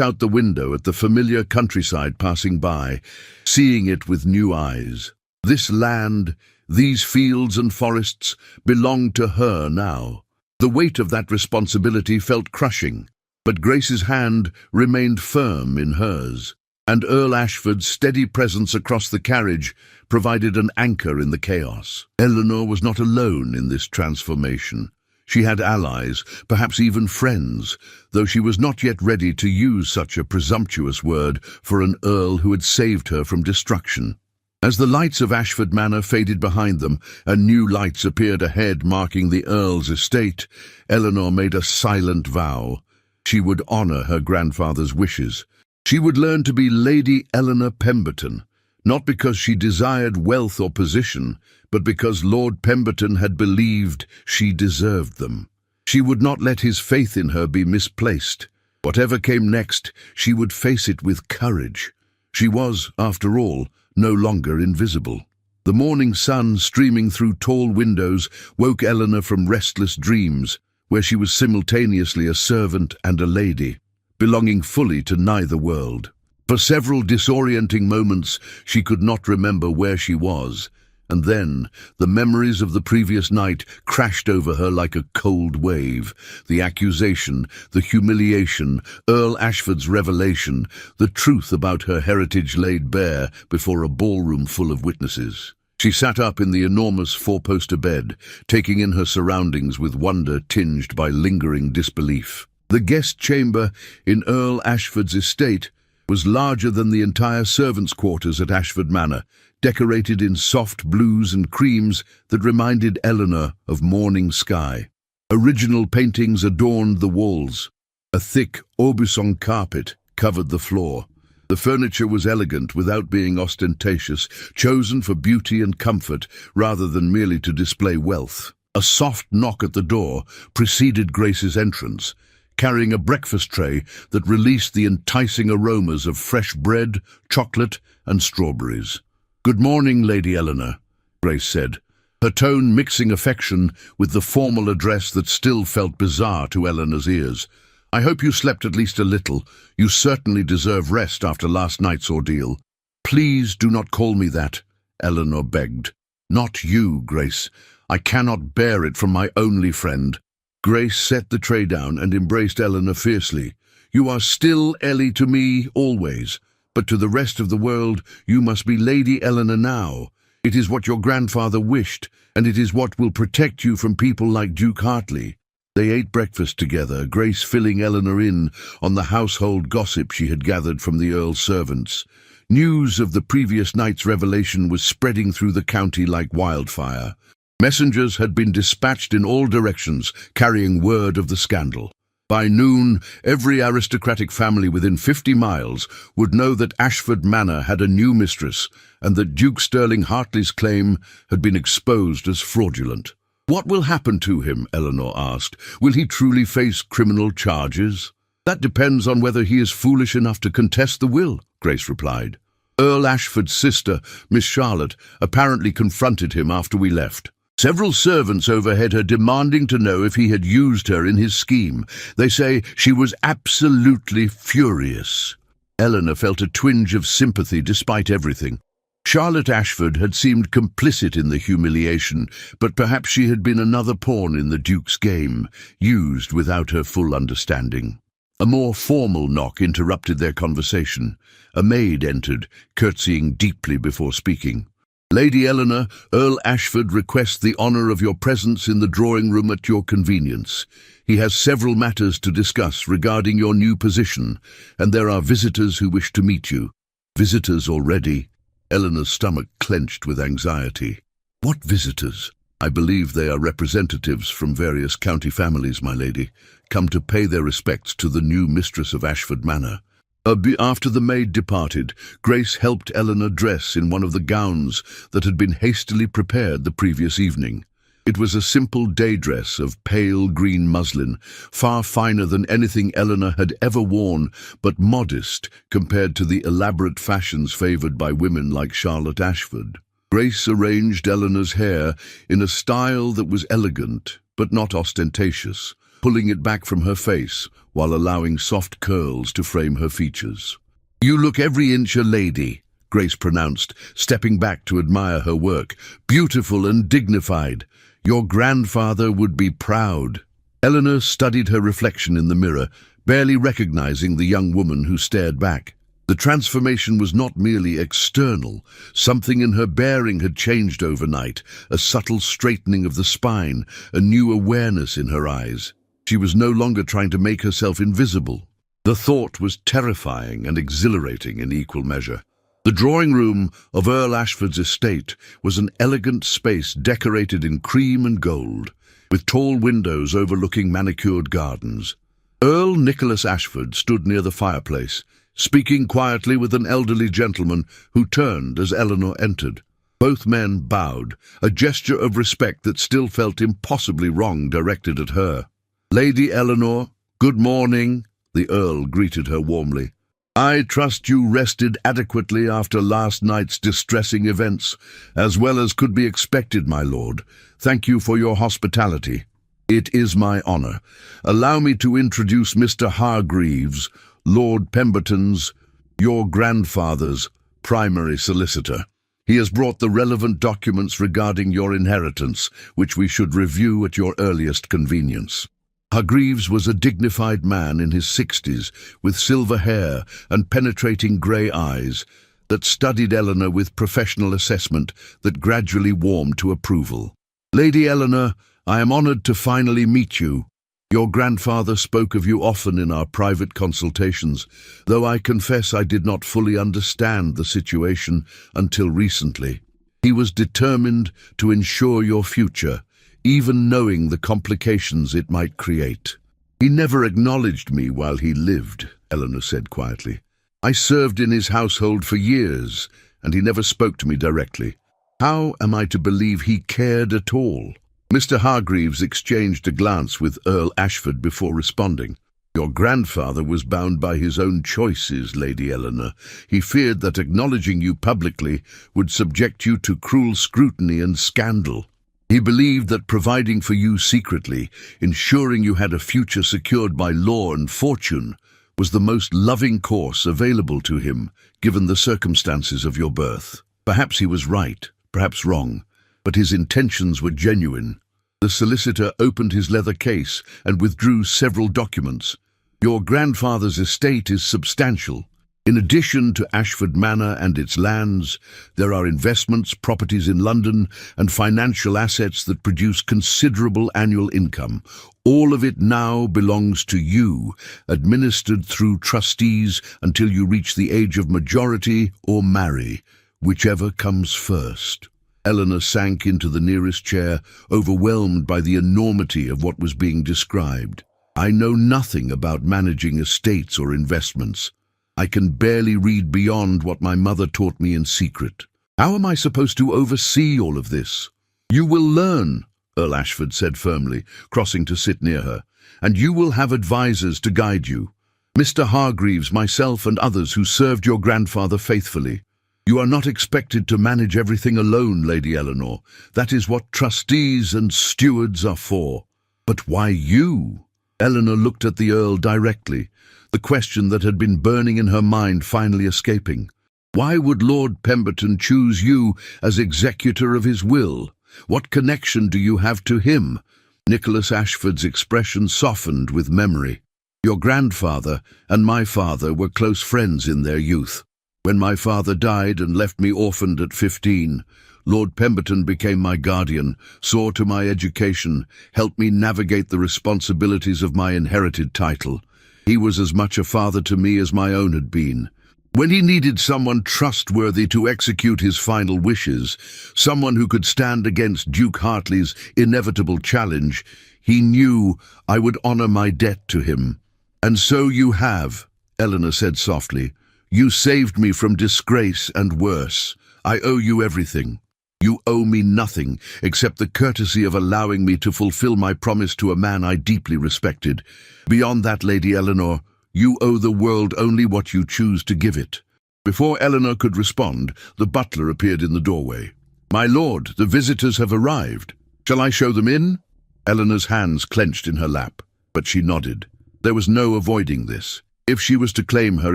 out the window at the familiar countryside passing by, seeing it with new eyes. This land, these fields and forests, belonged to her now. The weight of that responsibility felt crushing, but Grace's hand remained firm in hers, and Earl Ashford's steady presence across the carriage provided an anchor in the chaos. Eleanor was not alone in this transformation. She had allies, perhaps even friends, though she was not yet ready to use such a presumptuous word for an earl who had saved her from destruction. As the lights of Ashford Manor faded behind them and new lights appeared ahead marking the Earl's estate, Eleanor made a silent vow. She would honour her grandfather's wishes. She would learn to be Lady Eleanor Pemberton, not because she desired wealth or position, but because Lord Pemberton had believed she deserved them. She would not let his faith in her be misplaced. Whatever came next, she would face it with courage. She was, after all, no longer invisible. The morning sun streaming through tall windows woke Eleanor from restless dreams, where she was simultaneously a servant and a lady, belonging fully to neither world. For several disorienting moments she could not remember where she was, and then the memories of the previous night crashed over her like a cold wave. The accusation, the humiliation, Earl Ashford's revelation, the truth about her heritage laid bare before a ballroom full of witnesses. She sat up in the enormous four-poster bed, taking in her surroundings with wonder tinged by lingering disbelief. The guest chamber in Earl Ashford's estate was larger than the entire servants' quarters at Ashford Manor, decorated in soft blues and creams that reminded Eleanor of morning sky. Original paintings adorned the walls. A thick Aubusson carpet covered the floor. The furniture was elegant without being ostentatious, chosen for beauty and comfort rather than merely to display wealth. A soft knock at the door preceded Grace's entrance, carrying a breakfast tray that released the enticing aromas of fresh bread, chocolate, and strawberries. "Good morning, Lady Eleanor," Grace said, her tone mixing affection with the formal address that still felt bizarre to Eleanor's ears. "I hope you slept at least a little. You certainly deserve rest after last night's ordeal." "Please do not call me that," Eleanor begged. "Not you, Grace. I cannot bear it from my only friend." Grace set the tray down and embraced Eleanor fiercely. "You are still Ellie to me, always. But to the rest of the world, you must be Lady Eleanor now. It is what your grandfather wished, and it is what will protect you from people like Duke Hartley." They ate breakfast together, Grace filling Eleanor in on the household gossip she had gathered from the Earl's servants. News of the previous night's revelation was spreading through the county like wildfire. Messengers had been dispatched in all directions, carrying word of the scandal. By noon, every aristocratic family within 50 miles would know that Ashford Manor had a new mistress, and that Duke Sterling Hartley's claim had been exposed as fraudulent. "What will happen to him?" Eleanor asked. "Will he truly face criminal charges?" "That depends on whether he is foolish enough to contest the will," Grace replied. "Earl Ashford's sister, Miss Charlotte, apparently confronted him after we left. Several servants overheard her demanding to know if he had used her in his scheme. They say she was absolutely furious." Eleanor felt a twinge of sympathy despite everything. Charlotte Ashford had seemed complicit in the humiliation, but perhaps she had been another pawn in the Duke's game, used without her full understanding. A more formal knock interrupted their conversation. A maid entered, curtsying deeply before speaking. "Lady Eleanor, Earl Ashford requests the honour of your presence in the drawing room at your convenience. He has several matters to discuss regarding your new position, and there are visitors who wish to meet you." "Visitors already?" Eleanor's stomach clenched with anxiety. "What visitors?" "I believe they are representatives from various county families, my lady, come to pay their respects to the new mistress of Ashford Manor." After the maid departed, Grace helped Eleanor dress in one of the gowns that had been hastily prepared the previous evening. It was a simple day dress of pale green muslin, far finer than anything Eleanor had ever worn, but modest compared to the elaborate fashions favoured by women like Charlotte Ashford. Grace arranged Eleanor's hair in a style that was elegant, but not ostentatious, pulling it back from her face while allowing soft curls to frame her features. "You look every inch a lady," Grace pronounced, stepping back to admire her work. "Beautiful and dignified. Your grandfather would be proud." Eleanor studied her reflection in the mirror, barely recognizing the young woman who stared back. The transformation was not merely external. Something in her bearing had changed overnight, a subtle straightening of the spine, a new awareness in her eyes. She was no longer trying to make herself invisible. The thought was terrifying and exhilarating in equal measure. The drawing room of Earl Ashford's estate was an elegant space decorated in cream and gold, with tall windows overlooking manicured gardens. Earl Nicholas Ashford stood near the fireplace, speaking quietly with an elderly gentleman who turned as Eleanor entered. Both men bowed, a gesture of respect that still felt impossibly wrong directed at her. "Lady Eleanor, good morning," the Earl greeted her warmly. "I trust you rested adequately after last night's distressing events, as well as could be expected, my lord. Thank you for your hospitality." "It is my honor. Allow me to introduce Mr. Hargreaves, Lord Pemberton's, your grandfather's, primary solicitor. He has brought the relevant documents regarding your inheritance, which we should review at your earliest convenience." Hargreaves was a dignified man in his 60s, with silver hair and penetrating grey eyes that studied Eleanor with professional assessment that gradually warmed to approval. "Lady Eleanor, I am honoured to finally meet you. Your grandfather spoke of you often in our private consultations, though I confess I did not fully understand the situation until recently. He was determined to ensure your future, even knowing the complications it might create. He never acknowledged me while he lived," Eleanor said quietly. "I served in his household for years, and he never spoke to me directly. How am I to believe he cared at all?" Mr. Hargreaves exchanged a glance with Earl Ashford before responding. "Your grandfather was bound by his own choices, Lady Eleanor. He feared that acknowledging you publicly would subject you to cruel scrutiny and scandal. He believed that providing for you secretly, ensuring you had a future secured by law and fortune, was the most loving course available to him, given the circumstances of your birth. Perhaps he was right, perhaps wrong, but his intentions were genuine." The solicitor opened his leather case and withdrew several documents. "Your grandfather's estate is substantial. In addition to Ashford Manor and its lands, there are investments, properties in London, and financial assets that produce considerable annual income. All of it now belongs to you, administered through trustees until you reach the age of majority or marry, whichever comes first." Eleanor sank into the nearest chair, overwhelmed by the enormity of what was being described. "I know nothing about managing estates or investments. I can barely read beyond what my mother taught me in secret. How am I supposed to oversee all of this?" "You will learn," Earl Ashford said firmly, crossing to sit near her, "and you will have advisers to guide you. Mr. Hargreaves, myself, and others who served your grandfather faithfully. You are not expected to manage everything alone, Lady Eleanor. That is what trustees and stewards are for." "But why you?" Eleanor looked at the Earl directly, the question that had been burning in her mind finally escaping. "Why would Lord Pemberton choose you as executor of his will? What connection do you have to him?" Nicholas Ashford's expression softened with memory. "Your grandfather and my father were close friends in their youth. When my father died and left me orphaned at 15, Lord Pemberton became my guardian, saw to my education, helped me navigate the responsibilities of my inherited title. He was as much a father to me as my own had been. When he needed someone trustworthy to execute his final wishes, someone who could stand against Duke Hartley's inevitable challenge, he knew I would honor my debt to him. And so you have." Eleanor said softly. "You saved me from disgrace and worse. I owe you everything. You owe me nothing except the courtesy of allowing me to fulfill my promise to a man I deeply respected. Beyond that, Lady Eleanor, you owe the world only what you choose to give it." Before Eleanor could respond, the butler appeared in the doorway. "My lord, the visitors have arrived. Shall I show them in?" Eleanor's hands clenched in her lap, but she nodded. There was no avoiding this. If she was to claim her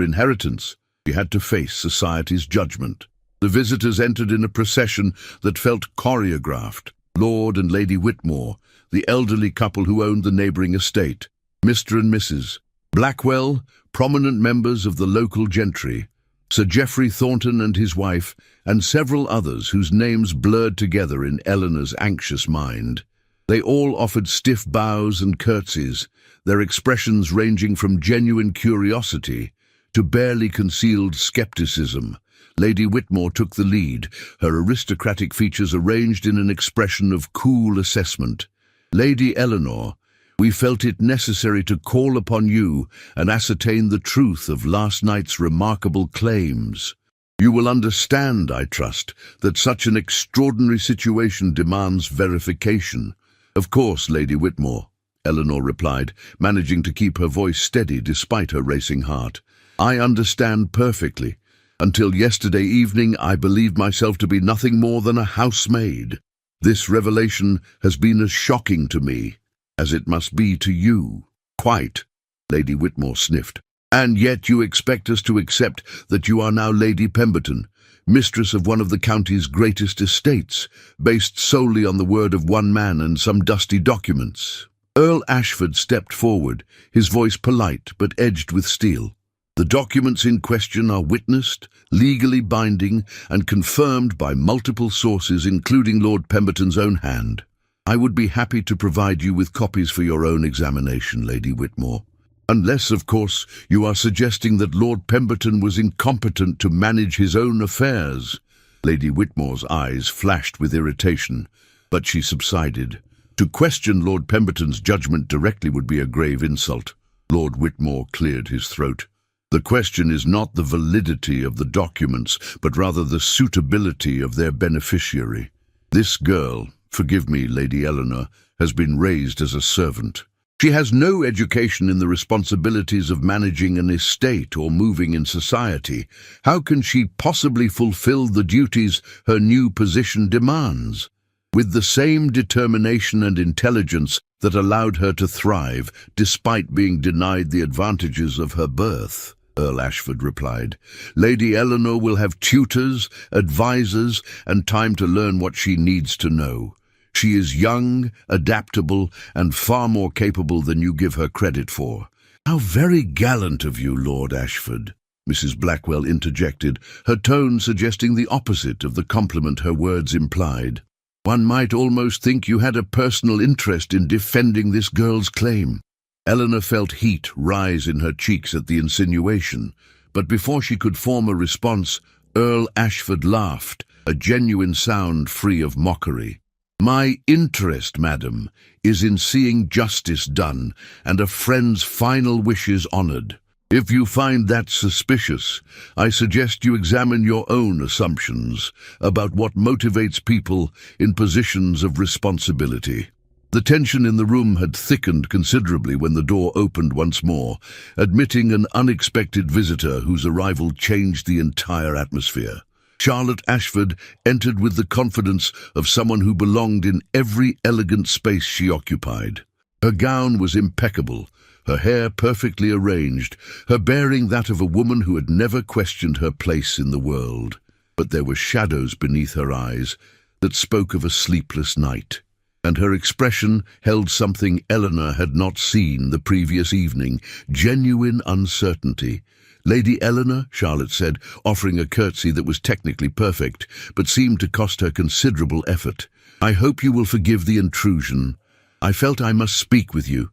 inheritance, she had to face society's judgment. The visitors entered in a procession that felt choreographed. Lord and Lady Whitmore, the elderly couple who owned the neighbouring estate, Mr. and Mrs. Blackwell, prominent members of the local gentry, Sir Geoffrey Thornton and his wife, and several others whose names blurred together in Eleanor's anxious mind. They all offered stiff bows and curtsies, their expressions ranging from genuine curiosity to barely concealed skepticism. Lady Whitmore took the lead, her aristocratic features arranged in an expression of cool assessment. "Lady Eleanor, we felt it necessary to call upon you and ascertain the truth of last night's remarkable claims. You will understand, I trust, that such an extraordinary situation demands verification." "Of course, Lady Whitmore," Eleanor replied, managing to keep her voice steady despite her racing heart. "I understand perfectly. Until yesterday evening, I believed myself to be nothing more than a housemaid. This revelation has been as shocking to me as it must be to you." "Quite," Lady Whitmore sniffed. "And yet you expect us to accept that you are now Lady Pemberton, mistress of one of the county's greatest estates, based solely on the word of one man and some dusty documents." Earl Ashford stepped forward, his voice polite but edged with steel. "The documents in question are witnessed, legally binding, and confirmed by multiple sources, including Lord Pemberton's own hand. I would be happy to provide you with copies for your own examination, Lady Whitmore. Unless, of course, you are suggesting that Lord Pemberton was incompetent to manage his own affairs." Lady Whitmore's eyes flashed with irritation, but she subsided. To question Lord Pemberton's judgment directly would be a grave insult. Lord Whitmore cleared his throat. "The question is not the validity of the documents, but rather the suitability of their beneficiary. This girl, forgive me, Lady Eleanor, has been raised as a servant. She has no education in the responsibilities of managing an estate or moving in society. How can she possibly fulfill the duties her new position demands? With the same determination and intelligence that allowed her to thrive, despite being denied the advantages of her birth," Earl Ashford replied. "Lady Eleanor will have tutors, advisors, and time to learn what she needs to know. She is young, adaptable, and far more capable than you give her credit for." "How very gallant of you, Lord Ashford," Mrs. Blackwell interjected, her tone suggesting the opposite of the compliment her words implied. "One might almost think you had a personal interest in defending this girl's claim." Eleanor felt heat rise in her cheeks at the insinuation, but before she could form a response, Earl Ashford laughed, a genuine sound free of mockery. "My interest, madam, is in seeing justice done and a friend's final wishes honoured. If you find that suspicious, I suggest you examine your own assumptions about what motivates people in positions of responsibility." The tension in the room had thickened considerably when the door opened once more, admitting an unexpected visitor whose arrival changed the entire atmosphere. Charlotte Ashford entered with the confidence of someone who belonged in every elegant space she occupied. Her gown was impeccable, her hair perfectly arranged, her bearing that of a woman who had never questioned her place in the world. But there were shadows beneath her eyes that spoke of a sleepless night, and her expression held something Eleanor had not seen the previous evening, genuine uncertainty. "Lady Eleanor," Charlotte said, offering a curtsy that was technically perfect, but seemed to cost her considerable effort. "I hope you will forgive the intrusion. I felt I must speak with you."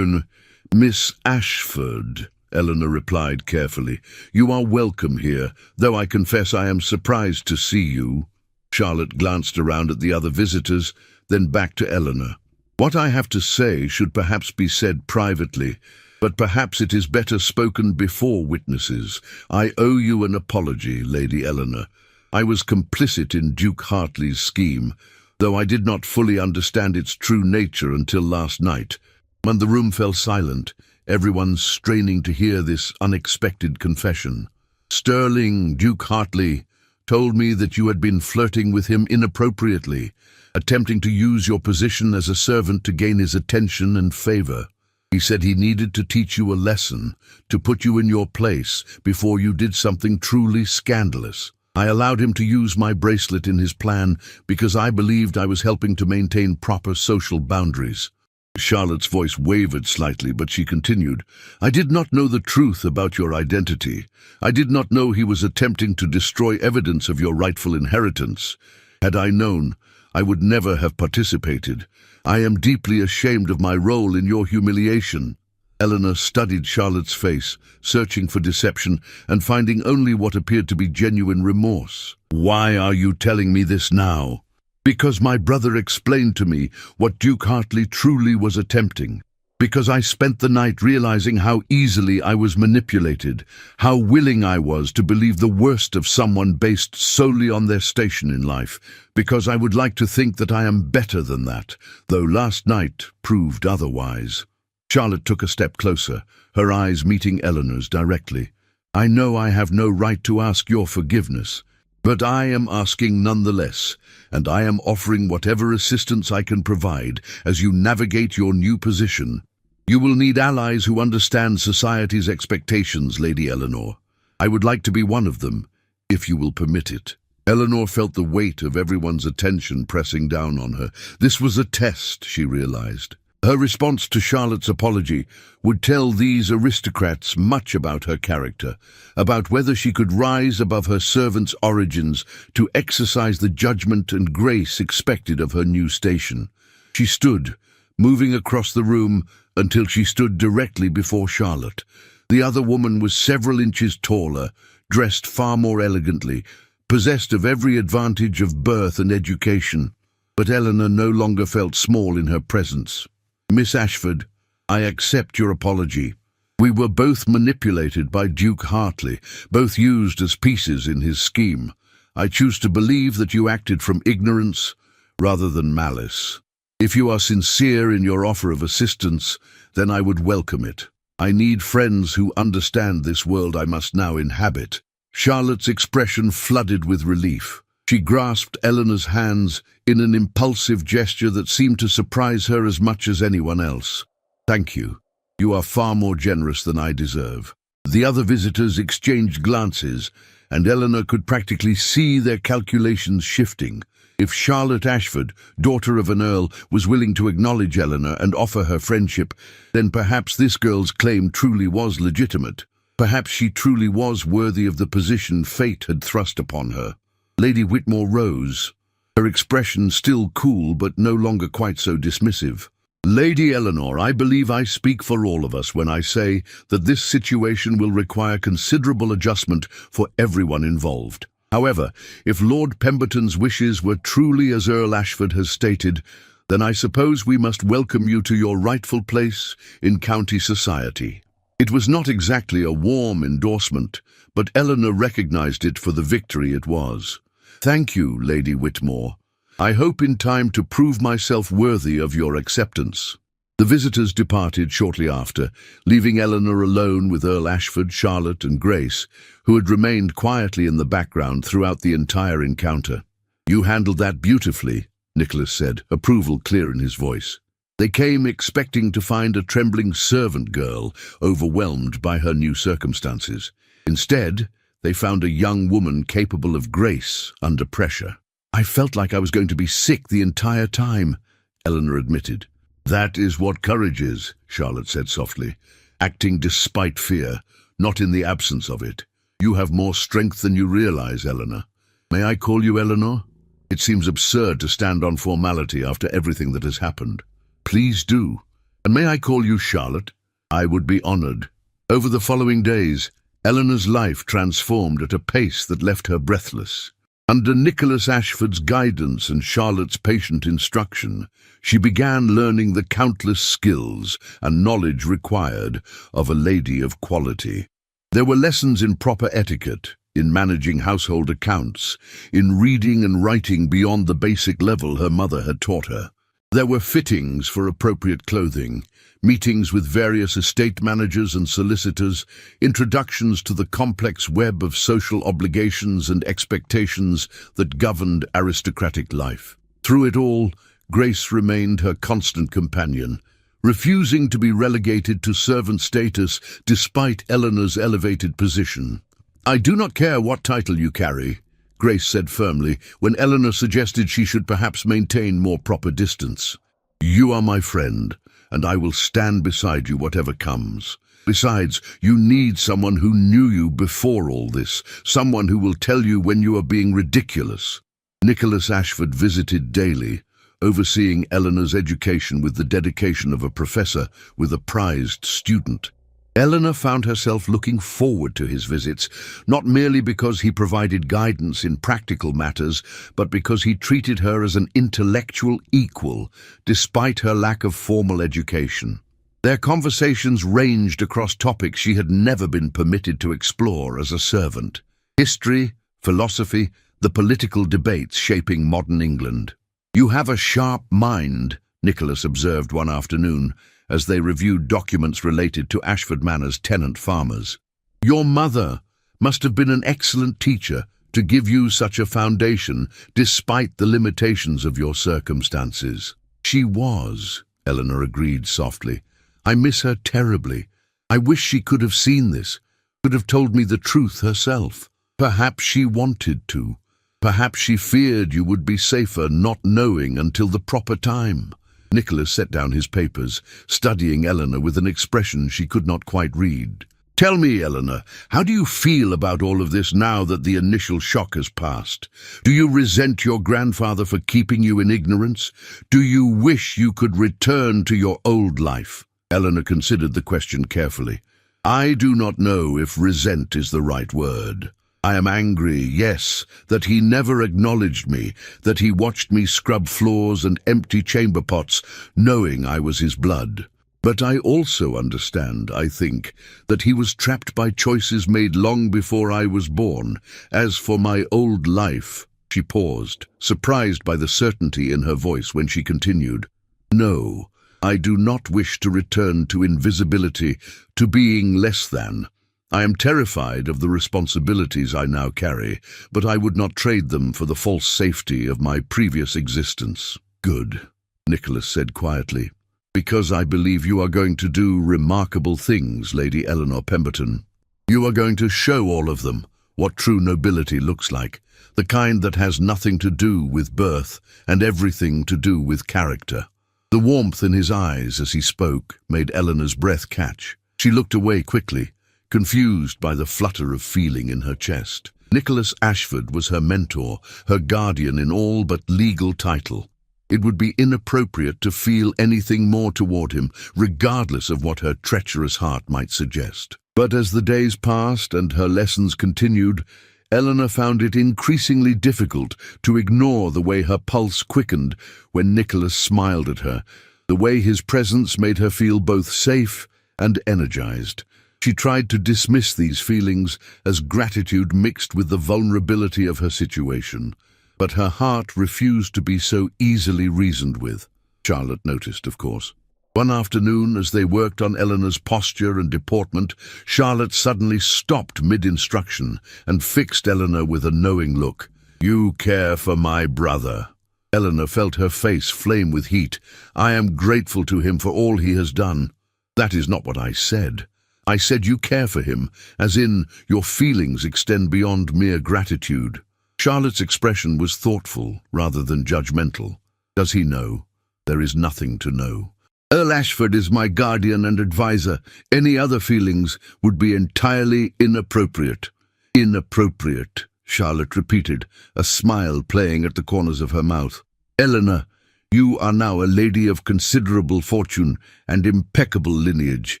"Miss Ashford," Eleanor replied carefully. "You are welcome here, though I confess I am surprised to see you." Charlotte glanced around at the other visitors, then back to Eleanor. "What I have to say should perhaps be said privately. But perhaps it is better spoken before witnesses. I owe you an apology, Lady Eleanor. I was complicit in Duke Hartley's scheme, though I did not fully understand its true nature until last night. When the room fell silent, everyone straining to hear this unexpected confession. Sterling, Duke Hartley, told me that you had been flirting with him inappropriately, attempting to use your position as a servant to gain his attention and favor. He said he needed to teach you a lesson, to put you in your place before you did something truly scandalous. I allowed him to use my bracelet in his plan because I believed I was helping to maintain proper social boundaries. Charlotte's voice wavered slightly, but she continued, I did not know the truth about your identity. I did not know he was attempting to destroy evidence of your rightful inheritance. Had I known, I would never have participated. I am deeply ashamed of my role in your humiliation. Eleanor studied Charlotte's face, searching for deception and finding only what appeared to be genuine remorse. Why are you telling me this now? Because my brother explained to me what Duke Hartley truly was attempting. Because I spent the night realizing how easily I was manipulated, how willing I was to believe the worst of someone based solely on their station in life. Because I would like to think that I am better than that, though last night proved otherwise. Charlotte took a step closer, her eyes meeting Eleanor's directly. I know I have no right to ask your forgiveness, but I am asking nonetheless, and I am offering whatever assistance I can provide as you navigate your new position. You will need allies who understand society's expectations, Lady Eleanor. I would like to be one of them, if you will permit it. Eleanor felt the weight of everyone's attention pressing down on her. This was a test, she realized. Her response to Charlotte's apology would tell these aristocrats much about her character, about whether she could rise above her servant's origins to exercise the judgment and grace expected of her new station. She stood, moving across the room until she stood directly before Charlotte. The other woman was several inches taller, dressed far more elegantly, possessed of every advantage of birth and education. But Eleanor no longer felt small in her presence. Miss Ashford, I accept your apology. We were both manipulated by Duke Hartley, both used as pieces in his scheme. I choose to believe that you acted from ignorance rather than malice. If you are sincere in your offer of assistance, then I would welcome it. I need friends who understand this world I must now inhabit. Charlotte's expression flooded with relief. She grasped Eleanor's hands in an impulsive gesture that seemed to surprise her as much as anyone else. Thank you. You are far more generous than I deserve. The other visitors exchanged glances, and Eleanor could practically see their calculations shifting. If Charlotte Ashford, daughter of an Earl, was willing to acknowledge Eleanor and offer her friendship, then perhaps this girl's claim truly was legitimate. Perhaps she truly was worthy of the position fate had thrust upon her. Lady Whitmore rose, her expression still cool but no longer quite so dismissive. Lady Eleanor, I believe I speak for all of us when I say that this situation will require considerable adjustment for everyone involved. However, if Lord Pemberton's wishes were truly as Earl Ashford has stated, then I suppose we must welcome you to your rightful place in county society. It was not exactly a warm endorsement, but Eleanor recognized it for the victory it was. Thank you, Lady Whitmore. I hope in time to prove myself worthy of your acceptance. The visitors departed shortly after, leaving Eleanor alone with Earl Ashford, Charlotte, and Grace, who had remained quietly in the background throughout the entire encounter. You handled that beautifully, Nicholas said, approval clear in his voice. They came expecting to find a trembling servant girl, overwhelmed by her new circumstances. Instead, they found a young woman capable of grace under pressure. I felt like I was going to be sick the entire time, Eleanor admitted. That is what courage is, Charlotte said softly, acting despite fear, not in the absence of it. You have more strength than you realize, Eleanor. May I call you Eleanor? It seems absurd to stand on formality after everything that has happened. Please do. And may I call you Charlotte? I would be honored. Over the following days, Eleanor's life transformed at a pace that left her breathless. Under Nicholas Ashford's guidance and Charlotte's patient instruction, she began learning the countless skills and knowledge required of a lady of quality. There were lessons in proper etiquette, in managing household accounts, in reading and writing beyond the basic level her mother had taught her. There were fittings for appropriate clothing, meetings with various estate managers and solicitors, introductions to the complex web of social obligations and expectations that governed aristocratic life. Through it all, Grace remained her constant companion, refusing to be relegated to servant status despite Eleanor's elevated position. "I do not care what title you carry," Grace said firmly, when Eleanor suggested she should perhaps maintain more proper distance. "You are my friend, and I will stand beside you whatever comes. Besides, you need someone who knew you before all this, someone who will tell you when you are being ridiculous." Nicholas Ashford visited daily, overseeing Eleanor's education with the dedication of a professor with a prized student. Eleanor found herself looking forward to his visits, not merely because he provided guidance in practical matters, but because he treated her as an intellectual equal, despite her lack of formal education. Their conversations ranged across topics she had never been permitted to explore as a servant: history, philosophy, the political debates shaping modern England. "You have a sharp mind," Nicholas observed one afternoon, as they reviewed documents related to Ashford Manor's tenant farmers. "Your mother must have been an excellent teacher to give you such a foundation, despite the limitations of your circumstances." "She was," Eleanor agreed softly. "I miss her terribly. I wish she could have seen this, could have told me the truth herself. Perhaps she wanted to. Perhaps she feared you would be safer not knowing until the proper time." Nicholas set down his papers, studying Eleanor with an expression she could not quite read. "Tell me, Eleanor, how do you feel about all of this now that the initial shock has passed? Do you resent your grandfather for keeping you in ignorance? Do you wish you could return to your old life?" Eleanor considered the question carefully. "I do not know if resent is the right word. I am angry, yes, that he never acknowledged me, that he watched me scrub floors and empty chamber pots, knowing I was his blood. But I also understand, I think, that he was trapped by choices made long before I was born. As for my old life—" She paused, surprised by the certainty in her voice when she continued, "No, I do not wish to return to invisibility, to being less than. I am terrified of the responsibilities I now carry, but I would not trade them for the false safety of my previous existence." "Good," Nicholas said quietly, "because I believe you are going to do remarkable things, Lady Eleanor Pemberton. You are going to show all of them what true nobility looks like, the kind that has nothing to do with birth and everything to do with character." The warmth in his eyes as he spoke made Eleanor's breath catch. She looked away quickly, confused by the flutter of feeling in her chest. Nicholas Ashford was her mentor, her guardian in all but legal title. It would be inappropriate to feel anything more toward him, regardless of what her treacherous heart might suggest. But as the days passed and her lessons continued, Eleanor found it increasingly difficult to ignore the way her pulse quickened when Nicholas smiled at her, the way his presence made her feel both safe and energized. She tried to dismiss these feelings as gratitude mixed with the vulnerability of her situation, but her heart refused to be so easily reasoned with. Charlotte noticed, of course. One afternoon, as they worked on Eleanor's posture and deportment, Charlotte suddenly stopped mid-instruction and fixed Eleanor with a knowing look. "You care for my brother." Eleanor felt her face flame with heat. "I am grateful to him for all he has done." "That is not what I said. I said you care for him, as in your feelings extend beyond mere gratitude." Charlotte's expression was thoughtful rather than judgmental. "Does he know?" "There is nothing to know. Earl Ashford is my guardian and advisor. Any other feelings would be entirely inappropriate." "Inappropriate," Charlotte repeated, a smile playing at the corners of her mouth. "Eleanor, you are now a lady of considerable fortune and impeccable lineage,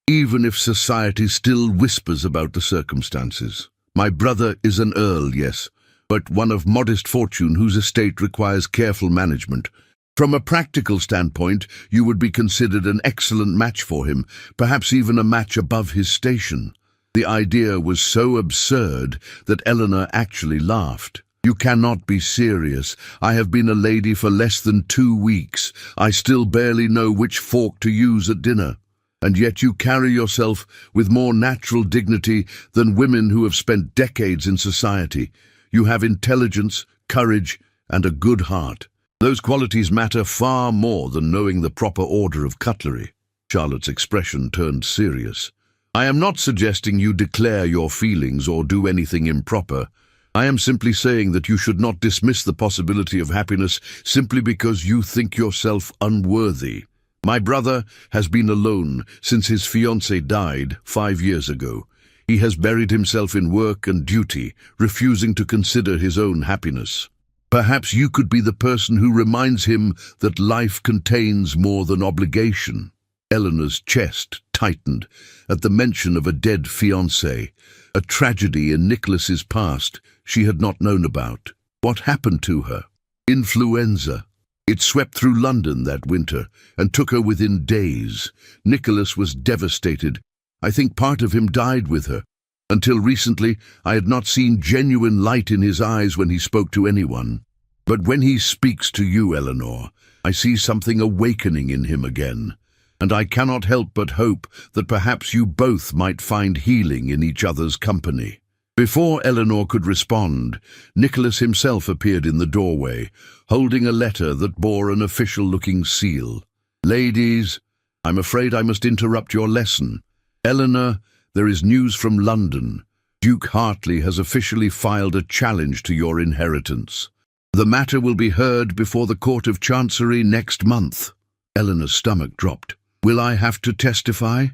even if society still whispers about the circumstances. My brother is an earl, yes, but one of modest fortune whose estate requires careful management. From a practical standpoint, you would be considered an excellent match for him, perhaps even a match above his station. The idea was so absurd that Eleanor actually laughed. You cannot be serious. I have been a lady for less than 2 weeks. I still barely know which fork to use at dinner. And yet you carry yourself with more natural dignity than women who have spent decades in society. You have intelligence, courage, and a good heart. Those qualities matter far more than knowing the proper order of cutlery. Charlotte's expression turned serious. I am not suggesting you declare your feelings or do anything improper. I am simply saying that you should not dismiss the possibility of happiness simply because you think yourself unworthy. My brother has been alone since his fiancée died 5 years ago. He has buried himself in work and duty, refusing to consider his own happiness. Perhaps you could be the person who reminds him that life contains more than obligation. Eleanor's chest tightened at the mention of a dead fiancé, a tragedy in Nicholas's past she had not known about. What happened to her? Influenza. It swept through London that winter and took her within days. Nicholas was devastated. I think part of him died with her. Until recently, I had not seen genuine light in his eyes when he spoke to anyone. But when he speaks to you, Eleanor, I see something awakening in him again. And I cannot help but hope that perhaps you both might find healing in each other's company. Before Eleanor could respond, Nicholas himself appeared in the doorway, holding a letter that bore an official-looking seal. Ladies, I'm afraid I must interrupt your lesson. Eleanor, there is news from London. Duke Hartley has officially filed a challenge to your inheritance. The matter will be heard before the Court of Chancery next month. Eleanor's stomach dropped. Will I have to testify?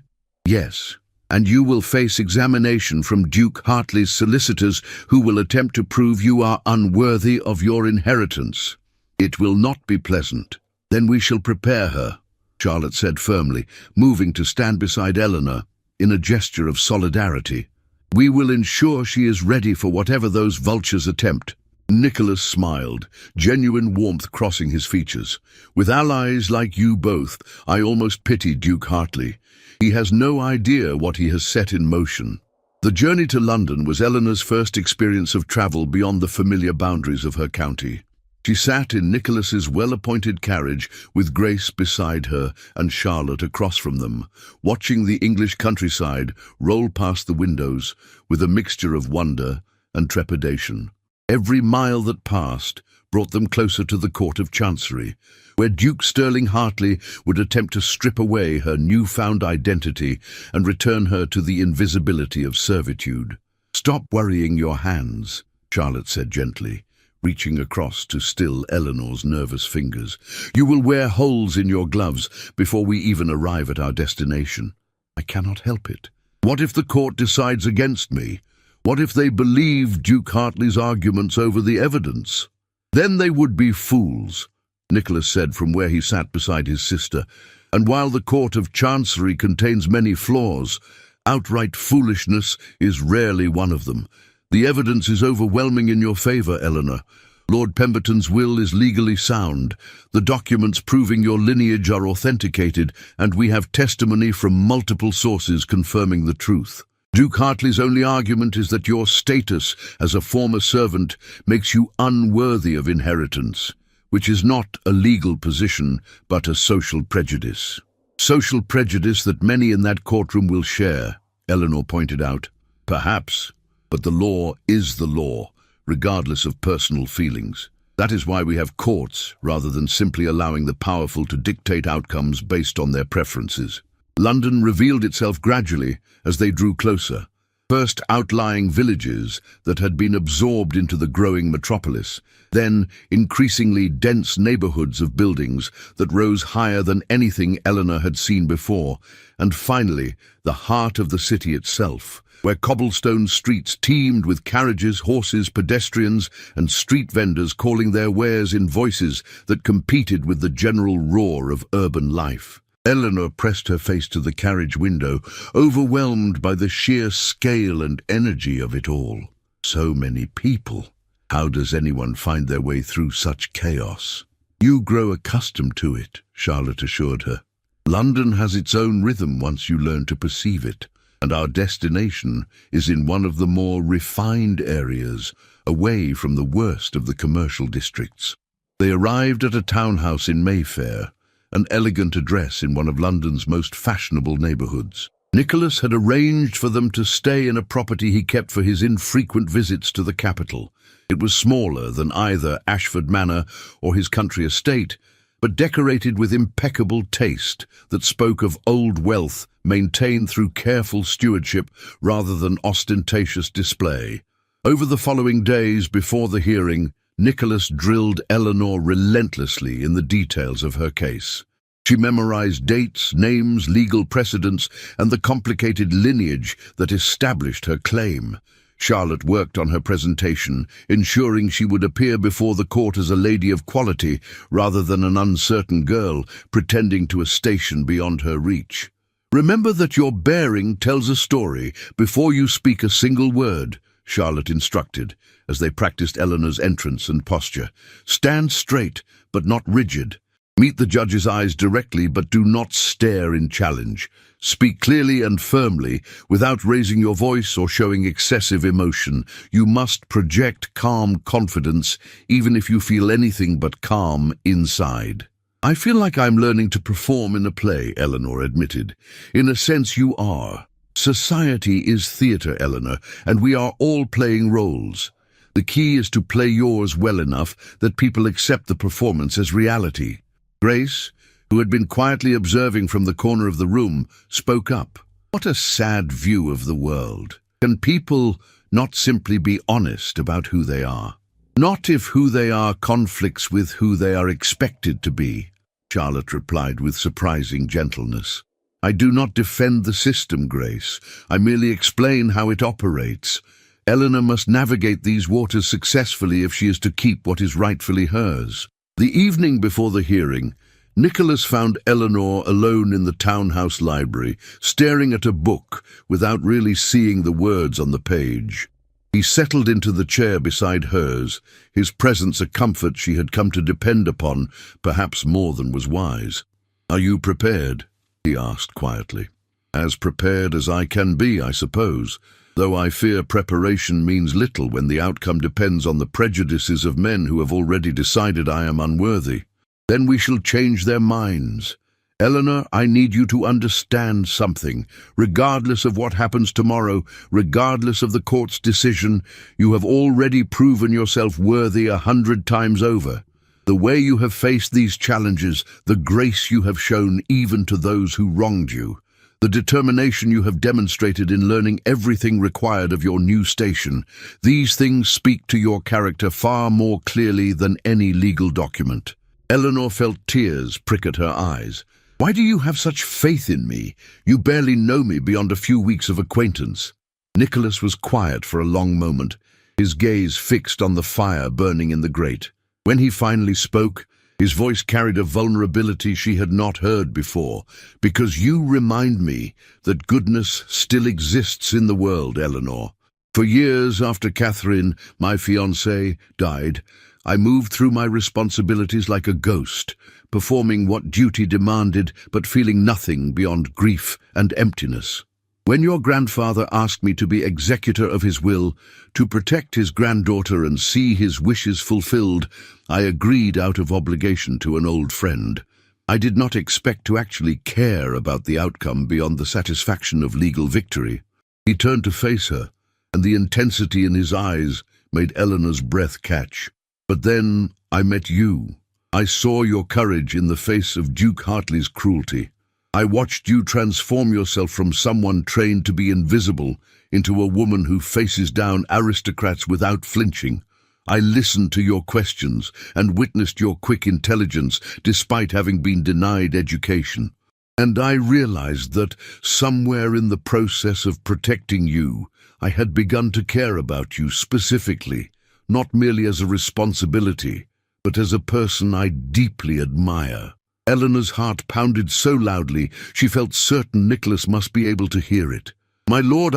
Yes. And you will face examination from Duke Hartley's solicitors who will attempt to prove you are unworthy of your inheritance. It will not be pleasant. Then we shall prepare her, Charlotte said firmly, moving to stand beside Eleanor in a gesture of solidarity. We will ensure she is ready for whatever those vultures attempt. Nicholas smiled, genuine warmth crossing his features. With allies like you both, I almost pity Duke Hartley. He has no idea what he has set in motion. The journey to London was Eleanor's first experience of travel beyond the familiar boundaries of her county. She sat in Nicholas's well-appointed carriage with Grace beside her and Charlotte across from them, watching the English countryside roll past the windows with a mixture of wonder and trepidation. Every mile that passed brought them closer to the Court of Chancery, where Duke Sterling Hartley would attempt to strip away her newfound identity and return her to the invisibility of servitude. "Stop worrying your hands," Charlotte said gently, reaching across to still Eleanor's nervous fingers. "You will wear holes in your gloves before we even arrive at our destination. I cannot help it. What if the court decides against me? What if they believe Duke Hartley's arguments over the evidence? Then they would be fools," Nicholas said from where he sat beside his sister. "And while the Court of Chancery contains many flaws, outright foolishness is rarely one of them. The evidence is overwhelming in your favour, Eleanor. Lord Pemberton's will is legally sound. The documents proving your lineage are authenticated, and we have testimony from multiple sources confirming the truth. Duke Hartley's only argument is that your status as a former servant makes you unworthy of inheritance, which is not a legal position but a social prejudice. Social prejudice that many in that courtroom will share," Eleanor pointed out. "Perhaps, but the law is the law, regardless of personal feelings. That is why we have courts, rather than simply allowing the powerful to dictate outcomes based on their preferences." London revealed itself gradually as they drew closer. First outlying villages that had been absorbed into the growing metropolis, then increasingly dense neighbourhoods of buildings that rose higher than anything Eleanor had seen before, and finally the heart of the city itself, where cobblestone streets teemed with carriages, horses, pedestrians, and street vendors calling their wares in voices that competed with the general roar of urban life. Eleanor pressed her face to the carriage window, overwhelmed by the sheer scale and energy of it all. So many people. How does anyone find their way through such chaos? You grow accustomed to it, Charlotte assured her. London has its own rhythm once you learn to perceive it, and our destination is in one of the more refined areas, away from the worst of the commercial districts. They arrived at a townhouse in Mayfair, an elegant address in one of London's most fashionable neighbourhoods. Nicholas had arranged for them to stay in a property he kept for his infrequent visits to the capital. It was smaller than either Ashford Manor or his country estate, but decorated with impeccable taste that spoke of old wealth maintained through careful stewardship rather than ostentatious display. Over the following days before the hearing, Nicholas drilled Eleanor relentlessly in the details of her case. She memorized dates, names, legal precedents, and the complicated lineage that established her claim. Charlotte worked on her presentation, ensuring she would appear before the court as a lady of quality rather than an uncertain girl pretending to a station beyond her reach. "Remember that your bearing tells a story before you speak a single word," Charlotte instructed, as they practiced Eleanor's entrance and posture. "Stand straight, but not rigid. Meet the judge's eyes directly, but do not stare in challenge. Speak clearly and firmly, without raising your voice or showing excessive emotion. You must project calm confidence, even if you feel anything but calm inside." "I feel like I'm learning to perform in a play," Eleanor admitted. "In a sense, you are. Society is theatre, Eleanor, and we are all playing roles. The key is to play yours well enough that people accept the performance as reality." Grace, who had been quietly observing from the corner of the room, spoke up. "What a sad view of the world. Can people not simply be honest about who they are? Not if who they are conflicts with who they are expected to be," Charlotte replied with surprising gentleness. "I do not defend the system, Grace. I merely explain how it operates. Eleanor must navigate these waters successfully if she is to keep what is rightfully hers." The evening before the hearing, Nicholas found Eleanor alone in the townhouse library, staring at a book without really seeing the words on the page. He settled into the chair beside hers, his presence a comfort she had come to depend upon, perhaps more than was wise. "Are you prepared?" he asked quietly. "As prepared as I can be, I suppose, though I fear preparation means little when the outcome depends on the prejudices of men who have already decided I am unworthy. Then we shall change their minds. Eleanor, I need you to understand something. Regardless of what happens tomorrow, regardless of the court's decision, you have already proven yourself worthy 100 times over. The way you have faced these challenges, the grace you have shown even to those who wronged you, the determination you have demonstrated in learning everything required of your new station, these things speak to your character far more clearly than any legal document." Eleanor felt tears prick at her eyes. "Why do you have such faith in me? You barely know me beyond a few weeks of acquaintance." Nicholas was quiet for a long moment, his gaze fixed on the fire burning in the grate. When he finally spoke, his voice carried a vulnerability she had not heard before. "Because you remind me that goodness still exists in the world, Eleanor. For years after Catherine, my fiancée, died, I moved through my responsibilities like a ghost, performing what duty demanded but feeling nothing beyond grief and emptiness. When your grandfather asked me to be executor of his will, to protect his granddaughter and see his wishes fulfilled, I agreed out of obligation to an old friend. I did not expect to actually care about the outcome beyond the satisfaction of legal victory." He turned to face her, and the intensity in his eyes made Eleanor's breath catch. "But then I met you. I saw your courage in the face of Duke Hartley's cruelty. I watched you transform yourself from someone trained to be invisible into a woman who faces down aristocrats without flinching. I listened to your questions and witnessed your quick intelligence despite having been denied education. And I realized that somewhere in the process of protecting you, I had begun to care about you specifically, not merely as a responsibility, but as a person I deeply admire." Eleanor's heart pounded so loudly she felt certain Nicholas must be able to hear it. My lord,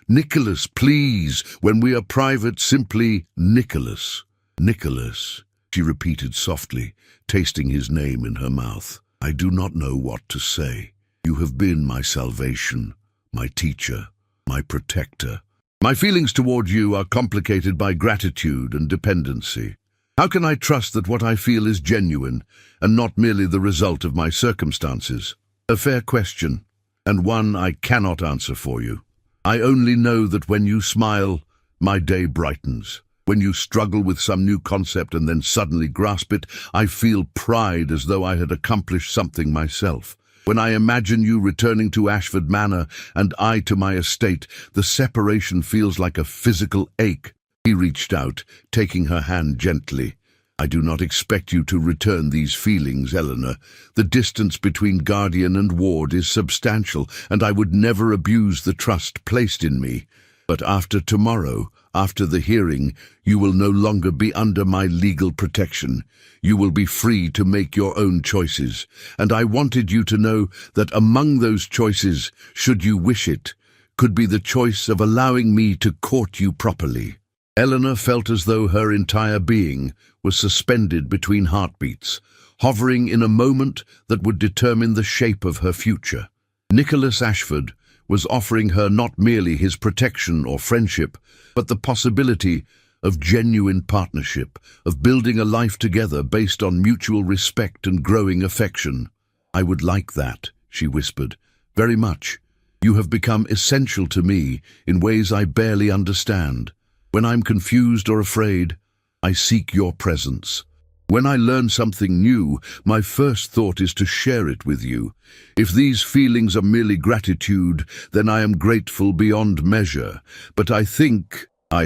Nicholas, please, when we are private, simply Nicholas. Nicholas, she repeated softly, tasting his name in her mouth. I do not know what to say. You have been my salvation, my teacher, my protector. My feelings toward you are complicated by gratitude and dependency. How can I trust that what I feel is genuine and not merely the result of my circumstances? A fair question, and one I cannot answer for you. I only know that when you smile, my day brightens. When you struggle with some new concept and then suddenly grasp it, I feel pride as though I had accomplished something myself. When I imagine you returning to Ashford Manor and I to my estate, the separation feels like a physical ache. He reached out, taking her hand gently. I do not expect you to return these feelings, Eleanor. The distance between guardian and ward is substantial, and I would never abuse the trust placed in me. But after tomorrow, after the hearing, you will no longer be under my legal protection. You will be free to make your own choices, and I wanted you to know that among those choices, should you wish it, could be the choice of allowing me to court you properly. Eleanor felt as though her entire being was suspended between heartbeats, hovering in a moment that would determine the shape of her future. Nicholas Ashford was offering her not merely his protection or friendship, but the possibility of genuine partnership, of building a life together based on mutual respect and growing affection. I would like that, she whispered, very much. You have become essential to me in ways I barely understand. When I'm confused or afraid, I seek your presence. When I learn something new, my first thought is to share it with you. If these feelings are merely gratitude, then I am grateful beyond measure. But I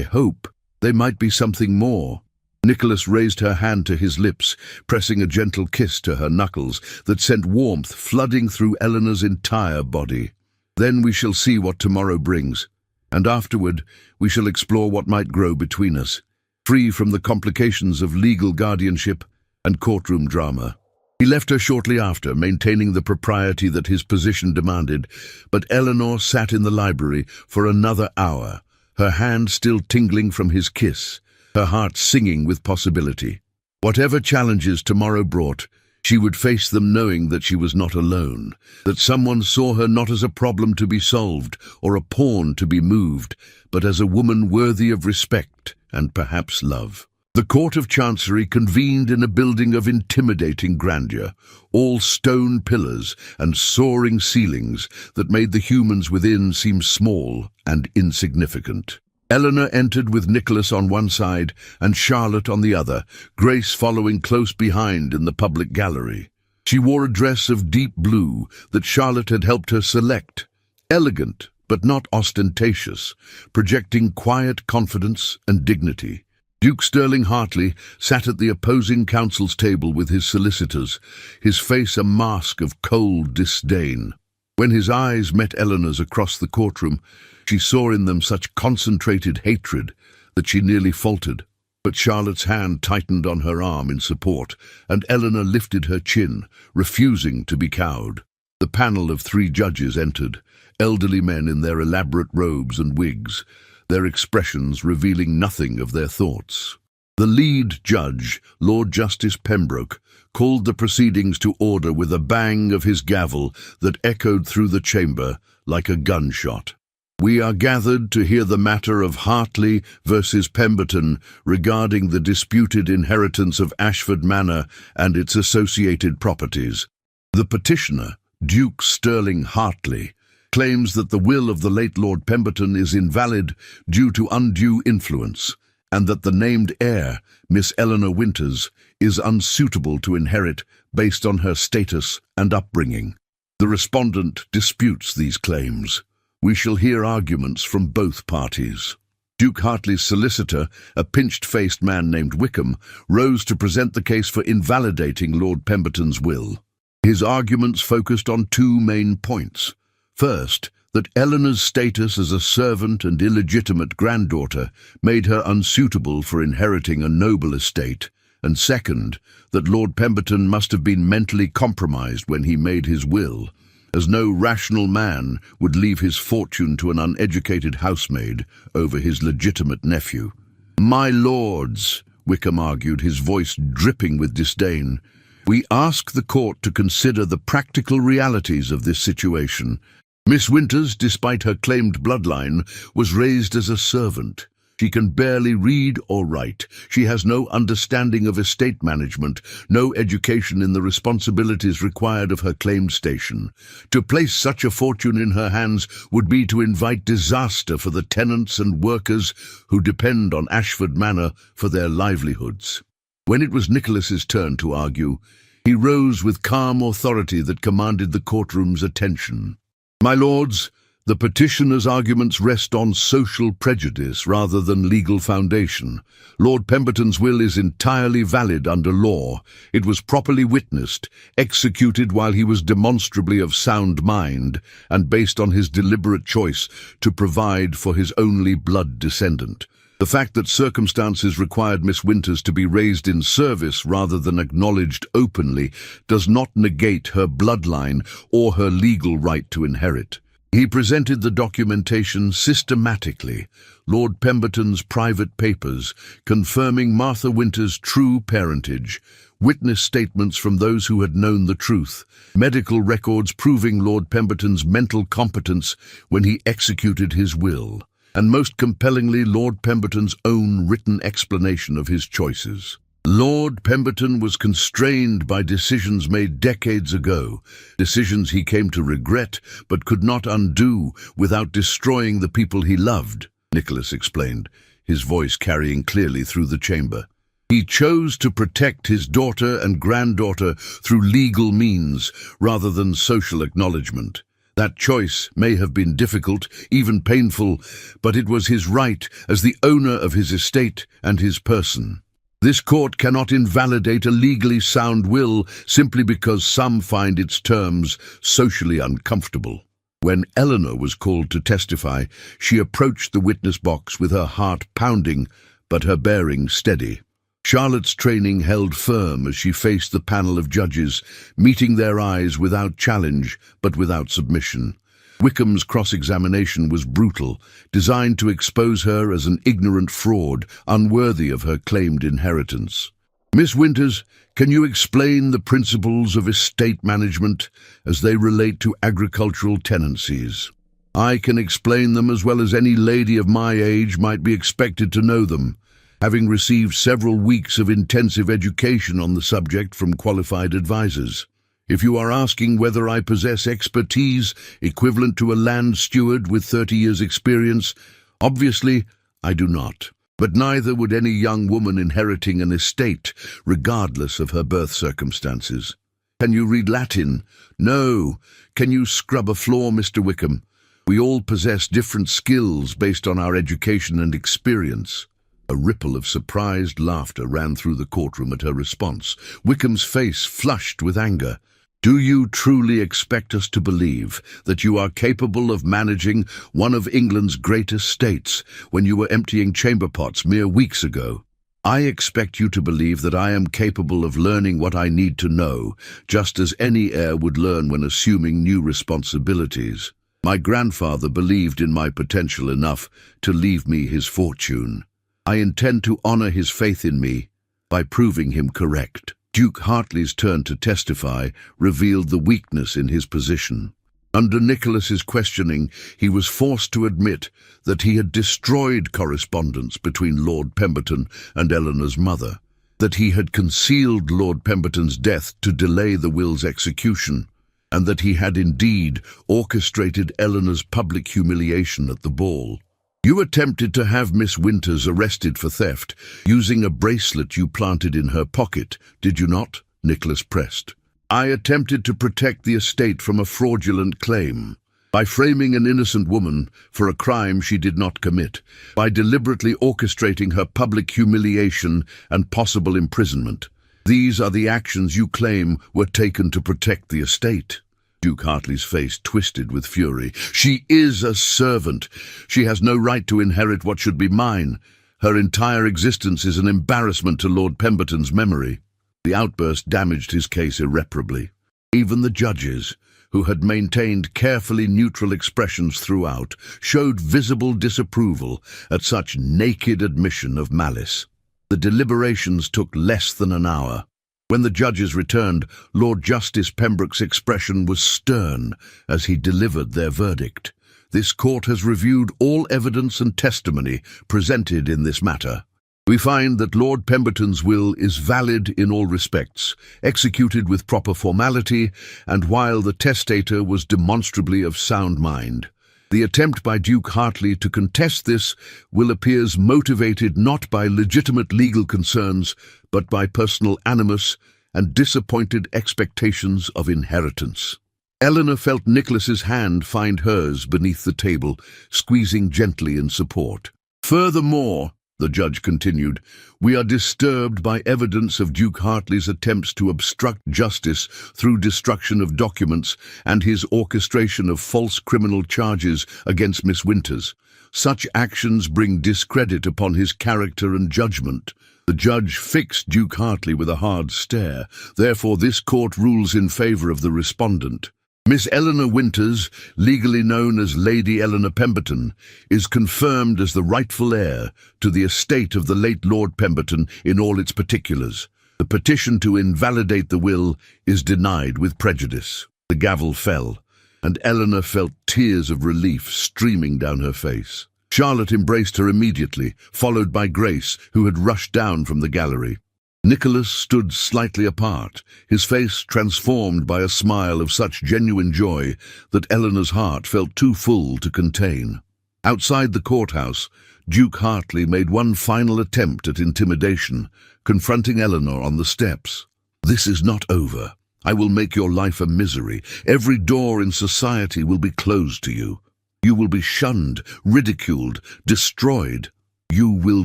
hope, they might be something more. Nicholas raised her hand to his lips, pressing a gentle kiss to her knuckles that sent warmth flooding through Eleanor's entire body. Then we shall see what tomorrow brings, and afterward we shall explore what might grow between us, free from the complications of legal guardianship and courtroom drama. He left her shortly after, maintaining the propriety that his position demanded, but Eleanor sat in the library for another hour, her hand still tingling from his kiss, her heart singing with possibility. Whatever challenges tomorrow brought, she would face them knowing that she was not alone, that someone saw her not as a problem to be solved or a pawn to be moved, but as a woman worthy of respect and perhaps love. The Court of Chancery convened in a building of intimidating grandeur, all stone pillars and soaring ceilings that made the humans within seem small and insignificant. Eleanor entered with Nicholas on one side and Charlotte on the other, Grace following close behind in the public gallery. She wore a dress of deep blue that Charlotte had helped her select, elegant but not ostentatious, projecting quiet confidence and dignity. Duke Sterling Hartley sat at the opposing counsel's table with his solicitors, his face a mask of cold disdain. When his eyes met Eleanor's across the courtroom, she saw in them such concentrated hatred that she nearly faltered. But Charlotte's hand tightened on her arm in support, and Eleanor lifted her chin, refusing to be cowed. The panel of 3 judges entered, elderly men in their elaborate robes and wigs, their expressions revealing nothing of their thoughts. The lead judge, Lord Justice Pembroke, called the proceedings to order with a bang of his gavel that echoed through the chamber like a gunshot. We are gathered to hear the matter of Hartley versus Pemberton regarding the disputed inheritance of Ashford Manor and its associated properties. The petitioner, Duke Sterling Hartley, claims that the will of the late Lord Pemberton is invalid due to undue influence, and that the named heir, Miss Eleanor Winters, is unsuitable to inherit based on her status and upbringing. The respondent disputes these claims. We shall hear arguments from both parties. Duke Hartley's solicitor, a pinched-faced man named Wickham, rose to present the case for invalidating Lord Pemberton's will. His arguments focused on 2 main points. First, that Eleanor's status as a servant and illegitimate granddaughter made her unsuitable for inheriting a noble estate, and second, that Lord Pemberton must have been mentally compromised when he made his will, as no rational man would leave his fortune to an uneducated housemaid over his legitimate nephew. "My lords," Wickham argued, his voice dripping with disdain, "we ask the court to consider the practical realities of this situation. Miss Winters, despite her claimed bloodline, was raised as a servant. She can barely read or write. She has no understanding of estate management, no education in the responsibilities required of her claimed station. To place such a fortune in her hands would be to invite disaster for the tenants and workers who depend on Ashford Manor for their livelihoods." When it was Nicholas's turn to argue, he rose with calm authority that commanded the courtroom's attention. "My lords, the petitioner's arguments rest on social prejudice rather than legal foundation. Lord Pemberton's will is entirely valid under law. It was properly witnessed, executed while he was demonstrably of sound mind, and based on his deliberate choice to provide for his only blood descendant. The fact that circumstances required Miss Winters to be raised in service rather than acknowledged openly does not negate her bloodline or her legal right to inherit." He presented the documentation systematically, Lord Pemberton's private papers confirming Martha Winters' true parentage, witness statements from those who had known the truth, medical records proving Lord Pemberton's mental competence when he executed his will, and most compellingly Lord Pemberton's own written explanation of his choices. Lord Pemberton was constrained by decisions made decades ago, decisions he came to regret but could not undo without destroying the people he loved, Nicholas explained, his voice carrying clearly through the chamber. He chose to protect his daughter and granddaughter through legal means rather than social acknowledgement. That choice may have been difficult, even painful, but it was his right as the owner of his estate and his person. This court cannot invalidate a legally sound will simply because some find its terms socially uncomfortable. When Eleanor was called to testify, she approached the witness box with her heart pounding, but her bearing steady. Charlotte's training held firm as she faced the panel of judges, meeting their eyes without challenge but without submission. Wickham's cross-examination was brutal, designed to expose her as an ignorant fraud, unworthy of her claimed inheritance. "Miss Winters, can you explain the principles of estate management as they relate to agricultural tenancies?" "I can explain them as well as any lady of my age might be expected to know them, having received several weeks of intensive education on the subject from qualified advisors. If you are asking whether I possess expertise equivalent to a land steward with 30 years' experience, obviously I do not. But neither would any young woman inheriting an estate, regardless of her birth circumstances. Can you read Latin? No. Can you scrub a floor, Mr. Wickham? We all possess different skills based on our education and experience." A ripple of surprised laughter ran through the courtroom at her response. Wickham's face flushed with anger. "Do you truly expect us to believe that you are capable of managing one of England's great estates when you were emptying chamber pots mere weeks ago? I expect you to believe that I am capable of learning what I need to know, just as any heir would learn when assuming new responsibilities. My grandfather believed in my potential enough to leave me his fortune. I intend to honor his faith in me by proving him correct." Duke Hartley's turn to testify revealed the weakness in his position. Under Nicholas's questioning, he was forced to admit that he had destroyed correspondence between Lord Pemberton and Eleanor's mother, that he had concealed Lord Pemberton's death to delay the will's execution, and that he had indeed orchestrated Eleanor's public humiliation at the ball. "You attempted to have Miss Winters arrested for theft, using a bracelet you planted in her pocket, did you not?" Nicholas pressed. "I attempted to protect the estate from a fraudulent claim, by framing an innocent woman for a crime she did not commit, by deliberately orchestrating her public humiliation and possible imprisonment. These are the actions you claim were taken to protect the estate." Duke Hartley's face twisted with fury. "She is a servant. She has no right to inherit what should be mine. Her entire existence is an embarrassment to Lord Pemberton's memory." The outburst damaged his case irreparably. Even the judges, who had maintained carefully neutral expressions throughout, showed visible disapproval at such naked admission of malice. The deliberations took less than an hour. When the judges returned, Lord Justice Pembroke's expression was stern as he delivered their verdict. This court has reviewed all evidence and testimony presented in this matter. We find that Lord Pemberton's will is valid in all respects, executed with proper formality, and while the testator was demonstrably of sound mind. The attempt by Duke Hartley to contest this will appears motivated not by legitimate legal concerns, but by personal animus and disappointed expectations of inheritance. Eleanor felt Nicholas's hand find hers beneath the table, squeezing gently in support. Furthermore, the judge continued, we are disturbed by evidence of Duke Hartley's attempts to obstruct justice through destruction of documents and his orchestration of false criminal charges against Miss Winters. Such actions bring discredit upon his character and judgment. The judge fixed Duke Hartley with a hard stare. Therefore, this court rules in favour of the respondent. Miss Eleanor Winters, legally known as Lady Eleanor Pemberton, is confirmed as the rightful heir to the estate of the late Lord Pemberton in all its particulars. The petition to invalidate the will is denied with prejudice. The gavel fell, and Eleanor felt tears of relief streaming down her face. Charlotte embraced her immediately, followed by Grace, who had rushed down from the gallery. Nicholas stood slightly apart, his face transformed by a smile of such genuine joy that Eleanor's heart felt too full to contain. Outside the courthouse, Duke Hartley made one final attempt at intimidation, confronting Eleanor on the steps. "This is not over. I will make your life a misery. Every door in society will be closed to you. You will be shunned, ridiculed, destroyed. You will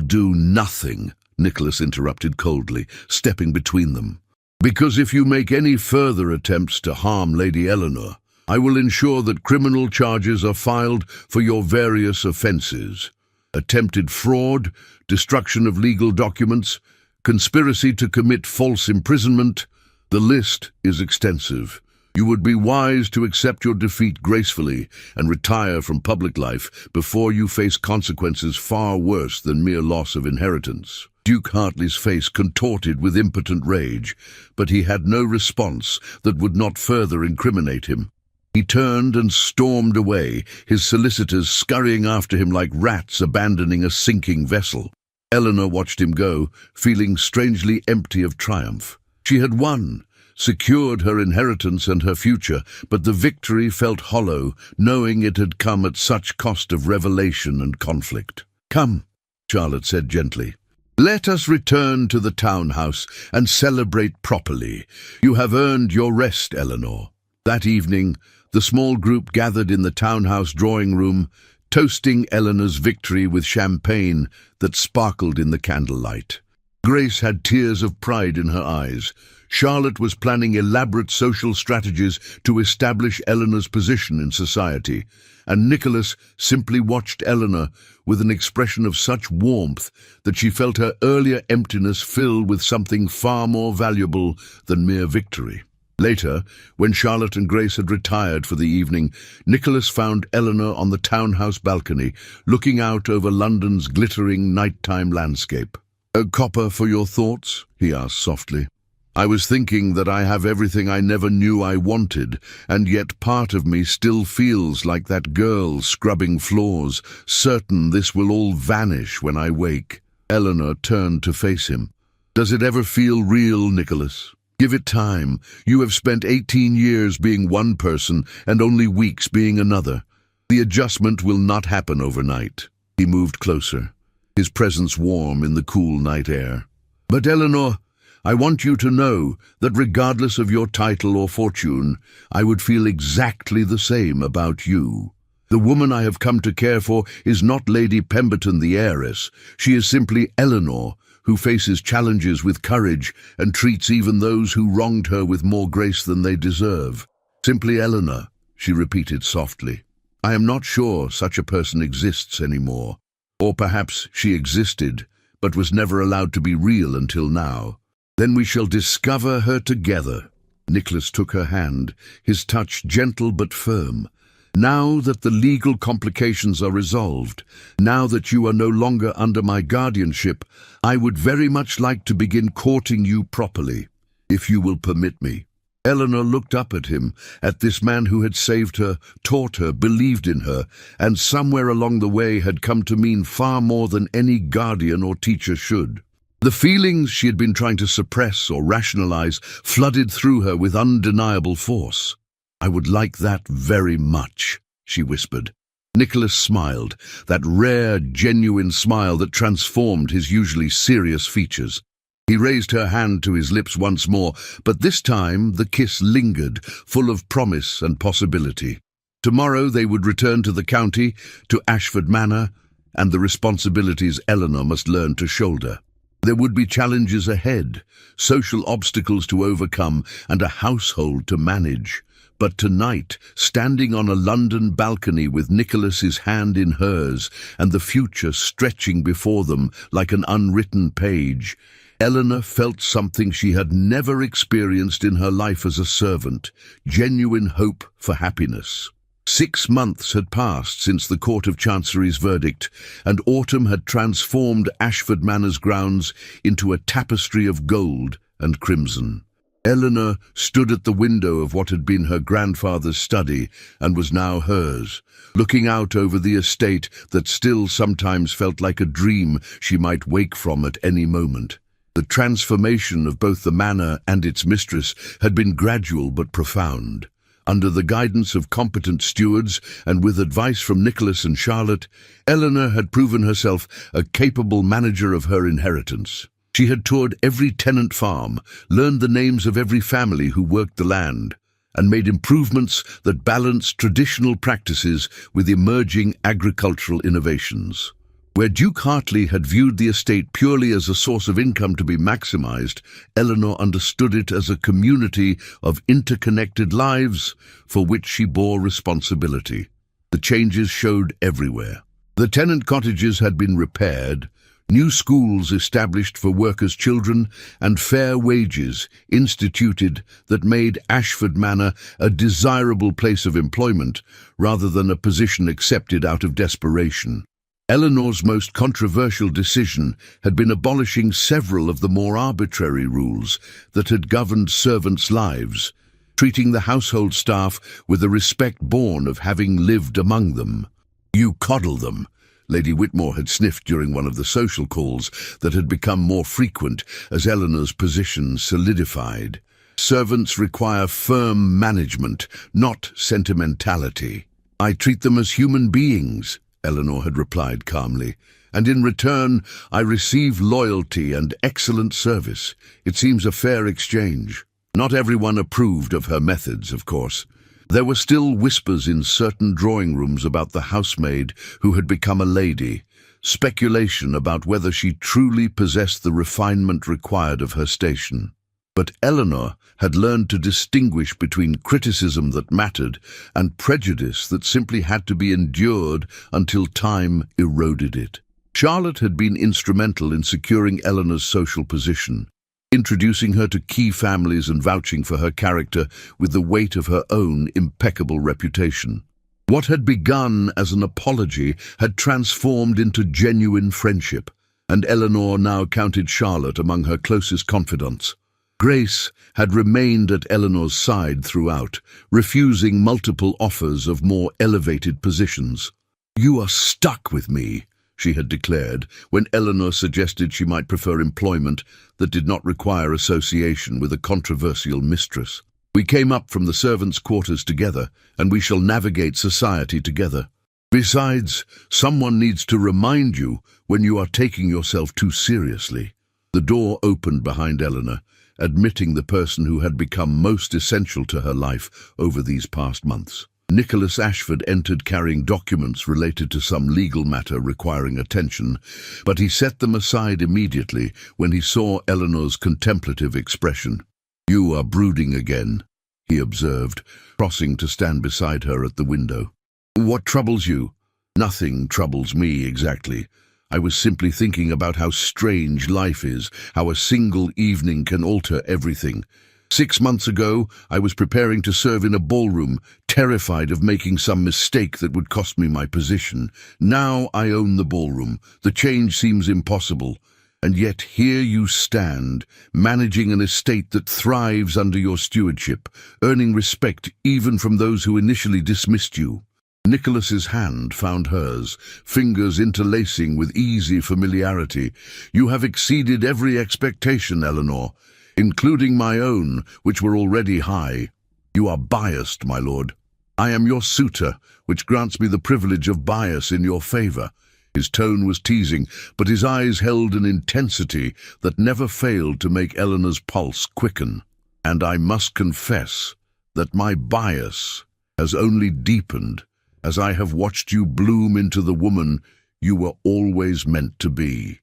do nothing," Nicholas interrupted coldly, stepping between them. "Because if you make any further attempts to harm Lady Eleanor, I will ensure that criminal charges are filed for your various offences: attempted fraud, destruction of legal documents, conspiracy to commit false imprisonment. The list is extensive. You would be wise to accept your defeat gracefully and retire from public life before you face consequences far worse than mere loss of inheritance." Duke Hartley's face contorted with impotent rage, but he had no response that would not further incriminate him. He turned and stormed away, his solicitors scurrying after him like rats abandoning a sinking vessel. Eleanor watched him go, feeling strangely empty of triumph. She had won, secured her inheritance and her future, but the victory felt hollow, knowing it had come at such cost of revelation and conflict. "Come," Charlotte said gently. "Let us return to the townhouse and celebrate properly. You have earned your rest, Eleanor." That evening, the small group gathered in the townhouse drawing room, toasting Eleanor's victory with champagne that sparkled in the candlelight. Grace had tears of pride in her eyes. Charlotte was planning elaborate social strategies to establish Eleanor's position in society, and Nicholas simply watched Eleanor with an expression of such warmth that she felt her earlier emptiness fill with something far more valuable than mere victory. Later, when Charlotte and Grace had retired for the evening, Nicholas found Eleanor on the townhouse balcony, looking out over London's glittering nighttime landscape. "A copper for your thoughts?" he asked softly. "I was thinking that I have everything I never knew I wanted, and yet part of me still feels like that girl scrubbing floors, certain this will all vanish when I wake." Eleanor turned to face him. "Does it ever feel real, Nicholas? Give it time. You have spent 18 years being one person and only weeks being another. The adjustment will not happen overnight." He moved closer, his presence warm in the cool night air. "But Eleanor, I want you to know that regardless of your title or fortune, I would feel exactly the same about you. The woman I have come to care for is not Lady Pemberton the heiress. She is simply Eleanor, who faces challenges with courage and treats even those who wronged her with more grace than they deserve. Simply Eleanor," she repeated softly. "I am not sure such a person exists anymore. Or perhaps she existed, but was never allowed to be real until now. Then we shall discover her together." Nicholas took her hand, his touch gentle but firm. "Now that the legal complications are resolved, now that you are no longer under my guardianship, I would very much like to begin courting you properly, if you will permit me." Eleanor looked up at him, at this man who had saved her, taught her, believed in her, and somewhere along the way had come to mean far more than any guardian or teacher should. The feelings she had been trying to suppress or rationalize flooded through her with undeniable force. "I would like that very much," she whispered. Nicholas smiled, that rare, genuine smile that transformed his usually serious features. He raised her hand to his lips once more, but this time the kiss lingered, full of promise and possibility. Tomorrow they would return to the county, to Ashford Manor, and the responsibilities Eleanor must learn to shoulder. There would be challenges ahead, social obstacles to overcome, and a household to manage. But tonight, standing on a London balcony with Nicholas's hand in hers, and the future stretching before them like an unwritten page, Eleanor felt something she had never experienced in her life as a servant: genuine hope for happiness. 6 months had passed since the Court of Chancery's verdict, and autumn had transformed Ashford Manor's grounds into a tapestry of gold and crimson. Eleanor stood at the window of what had been her grandfather's study and was now hers, looking out over the estate that still sometimes felt like a dream she might wake from at any moment. The transformation of both the manor and its mistress had been gradual but profound. Under the guidance of competent stewards and with advice from Nicholas and Charlotte, Eleanor had proven herself a capable manager of her inheritance. She had toured every tenant farm, learned the names of every family who worked the land, and made improvements that balanced traditional practices with emerging agricultural innovations. Where Duke Hartley had viewed the estate purely as a source of income to be maximized, Eleanor understood it as a community of interconnected lives for which she bore responsibility. The changes showed everywhere. The tenant cottages had been repaired, new schools established for workers' children, and fair wages instituted that made Ashford Manor a desirable place of employment rather than a position accepted out of desperation. Eleanor's most controversial decision had been abolishing several of the more arbitrary rules that had governed servants' lives, treating the household staff with the respect born of having lived among them. "You coddle them," Lady Whitmore had sniffed during one of the social calls that had become more frequent as Eleanor's position solidified. "Servants require firm management, not sentimentality." "I treat them as human beings," Eleanor had replied calmly, "and in return I receive loyalty and excellent service. It seems a fair exchange." Not everyone approved of her methods, of course. There were still whispers in certain drawing rooms about the housemaid who had become a lady, speculation about whether she truly possessed the refinement required of her station. But Eleanor had learned to distinguish between criticism that mattered and prejudice that simply had to be endured until time eroded it. Charlotte had been instrumental in securing Eleanor's social position, introducing her to key families and vouching for her character with the weight of her own impeccable reputation. What had begun as an apology had transformed into genuine friendship, and Eleanor now counted Charlotte among her closest confidants. Grace had remained at Eleanor's side throughout, refusing multiple offers of more elevated positions. "You are stuck with me," she had declared, when Eleanor suggested she might prefer employment that did not require association with a controversial mistress. "We came up from the servants' quarters together, and we shall navigate society together. Besides, someone needs to remind you when you are taking yourself too seriously." The door opened behind Eleanor, admitting the person who had become most essential to her life over these past months. Nicholas Ashford entered carrying documents related to some legal matter requiring attention, but he set them aside immediately when he saw Eleanor's contemplative expression. "You are brooding again," he observed, crossing to stand beside her at the window. "What troubles you?" "Nothing troubles me exactly. I was simply thinking about how strange life is, how a single evening can alter everything. 6 months ago, I was preparing to serve in a ballroom, terrified of making some mistake that would cost me my position. Now I own the ballroom. The change seems impossible. And yet here you stand, managing an estate that thrives under your stewardship, earning respect even from those who initially dismissed you. Nicholas's hand found hers, fingers interlacing with easy familiarity. You have exceeded every expectation, Eleanor, including my own, which were already high. You are biased, my lord. I am your suitor, which grants me the privilege of bias in your favor. His tone was teasing, but his eyes held an intensity that never failed to make Eleanor's pulse quicken. And I must confess that my bias has only deepened as I have watched you bloom into the woman you were always meant to be.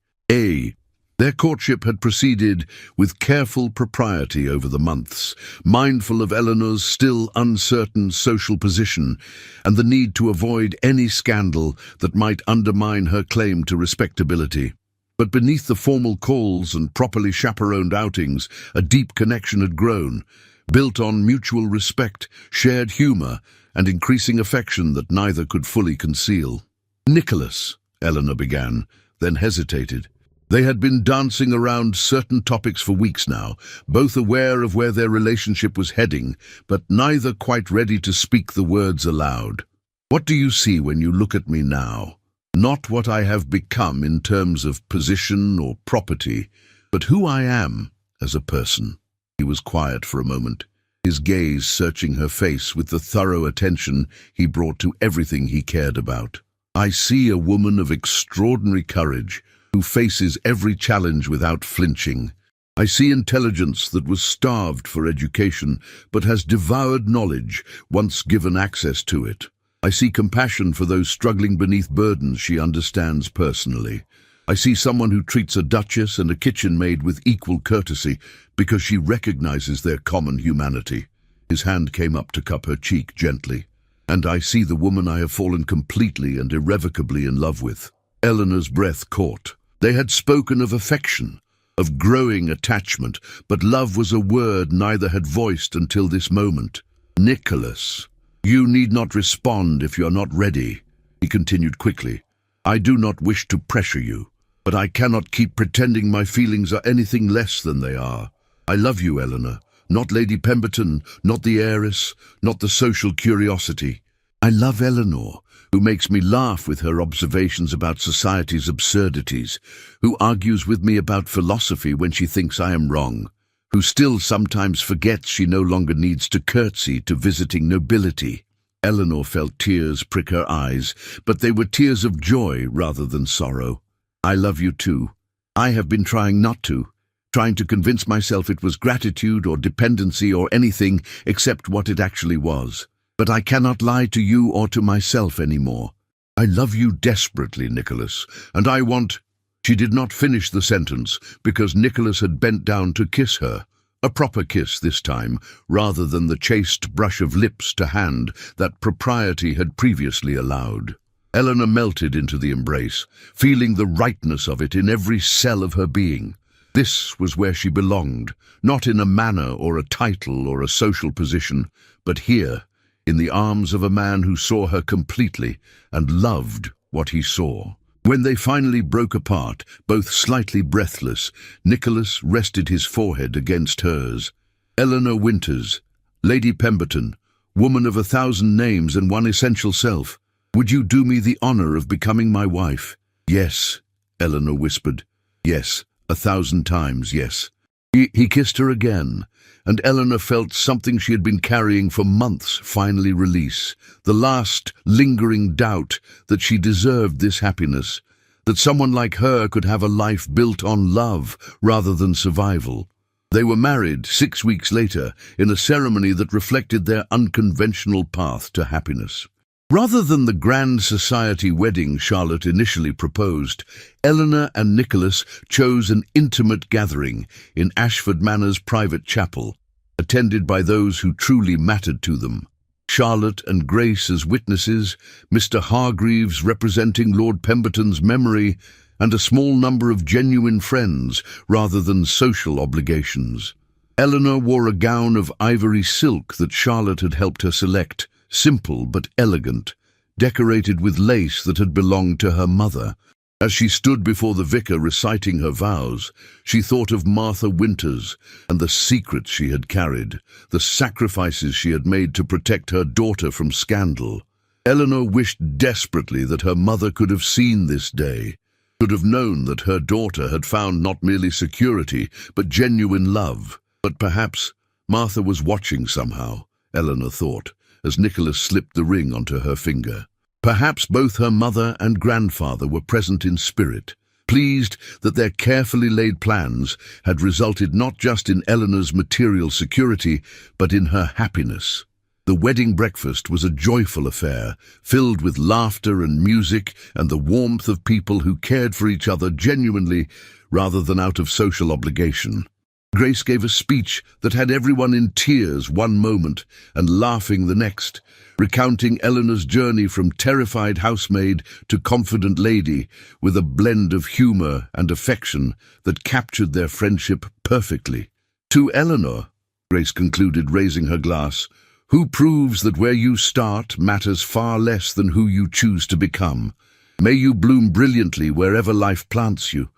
Their courtship had proceeded with careful propriety over the months, mindful of Eleanor's still uncertain social position and the need to avoid any scandal that might undermine her claim to respectability. But beneath the formal calls and properly chaperoned outings, a deep connection had grown, built on mutual respect, shared humor, and increasing affection that neither could fully conceal. "Nicholas," Eleanor began, then hesitated. They had been dancing around certain topics for weeks now, both aware of where their relationship was heading, but neither quite ready to speak the words aloud. "What do you see when you look at me now? Not what I have become in terms of position or property, but who I am as a person." He was quiet for a moment, his gaze searching her face with the thorough attention he brought to everything he cared about. "I see a woman of extraordinary courage, who faces every challenge without flinching. I see intelligence that was starved for education, but has devoured knowledge once given access to it. I see compassion for those struggling beneath burdens she understands personally. I see someone who treats a duchess and a kitchen maid with equal courtesy because she recognizes their common humanity." His hand came up to cup her cheek gently. "And I see the woman I have fallen completely and irrevocably in love with." Eleanor's breath caught. They had spoken of affection, of growing attachment, but love was a word neither had voiced until this moment. "Nicholas, you need not respond if you are not ready," he continued quickly. "I do not wish to pressure you, but I cannot keep pretending my feelings are anything less than they are. I love you, Eleanor, not Lady Pemberton, not the heiress, not the social curiosity. I love Eleanor, who makes me laugh with her observations about society's absurdities, who argues with me about philosophy when she thinks I am wrong, who still sometimes forgets she no longer needs to curtsy to visiting nobility." Eleanor felt tears prick her eyes, but they were tears of joy rather than sorrow. "I love you too. I have been trying not to, trying to convince myself it was gratitude or dependency or anything except what it actually was. But I cannot lie to you or to myself anymore. I love you desperately, Nicholas, and I want—" She did not finish the sentence because Nicholas had bent down to kiss her, a proper kiss this time, rather than the chaste brush of lips to hand that propriety had previously allowed. Eleanor melted into the embrace, feeling the rightness of it in every cell of her being. This was where she belonged, not in a manor or a title or a social position, but here, in the arms of a man who saw her completely and loved what he saw. When they finally broke apart, both slightly breathless, Nicholas rested his forehead against hers. "Eleanor Winters, Lady Pemberton, woman of 1,000 names and one essential self, would you do me the honor of becoming my wife?" "Yes," Eleanor whispered. "Yes, 1,000 times yes." He kissed her again, and Eleanor felt something she had been carrying for months finally release, the last lingering doubt that she deserved this happiness, that someone like her could have a life built on love rather than survival. They were married 6 weeks later in a ceremony that reflected their unconventional path to happiness. Rather than the grand society wedding Charlotte initially proposed, Eleanor and Nicholas chose an intimate gathering in Ashford Manor's private chapel, attended by those who truly mattered to them. Charlotte and Grace as witnesses, Mr. Hargreaves representing Lord Pemberton's memory, and a small number of genuine friends rather than social obligations. Eleanor wore a gown of ivory silk that Charlotte had helped her select, simple but elegant, decorated with lace that had belonged to her mother. As she stood before the vicar reciting her vows, she thought of Martha Winters and the secrets she had carried, the sacrifices she had made to protect her daughter from scandal. Eleanor wished desperately that her mother could have seen this day, could have known that her daughter had found not merely security, but genuine love. But perhaps Martha was watching somehow, Eleanor thought, as Nicholas slipped the ring onto her finger. Perhaps both her mother and grandfather were present in spirit, pleased that their carefully laid plans had resulted not just in Eleanor's material security, but in her happiness. The wedding breakfast was a joyful affair, filled with laughter and music and the warmth of people who cared for each other genuinely rather than out of social obligation. Grace gave a speech that had everyone in tears one moment and laughing the next, recounting Eleanor's journey from terrified housemaid to confident lady with a blend of humor and affection that captured their friendship perfectly. To Eleanor, Grace concluded, raising her glass, who proves that where you start matters far less than who you choose to become. May you bloom brilliantly wherever life plants you.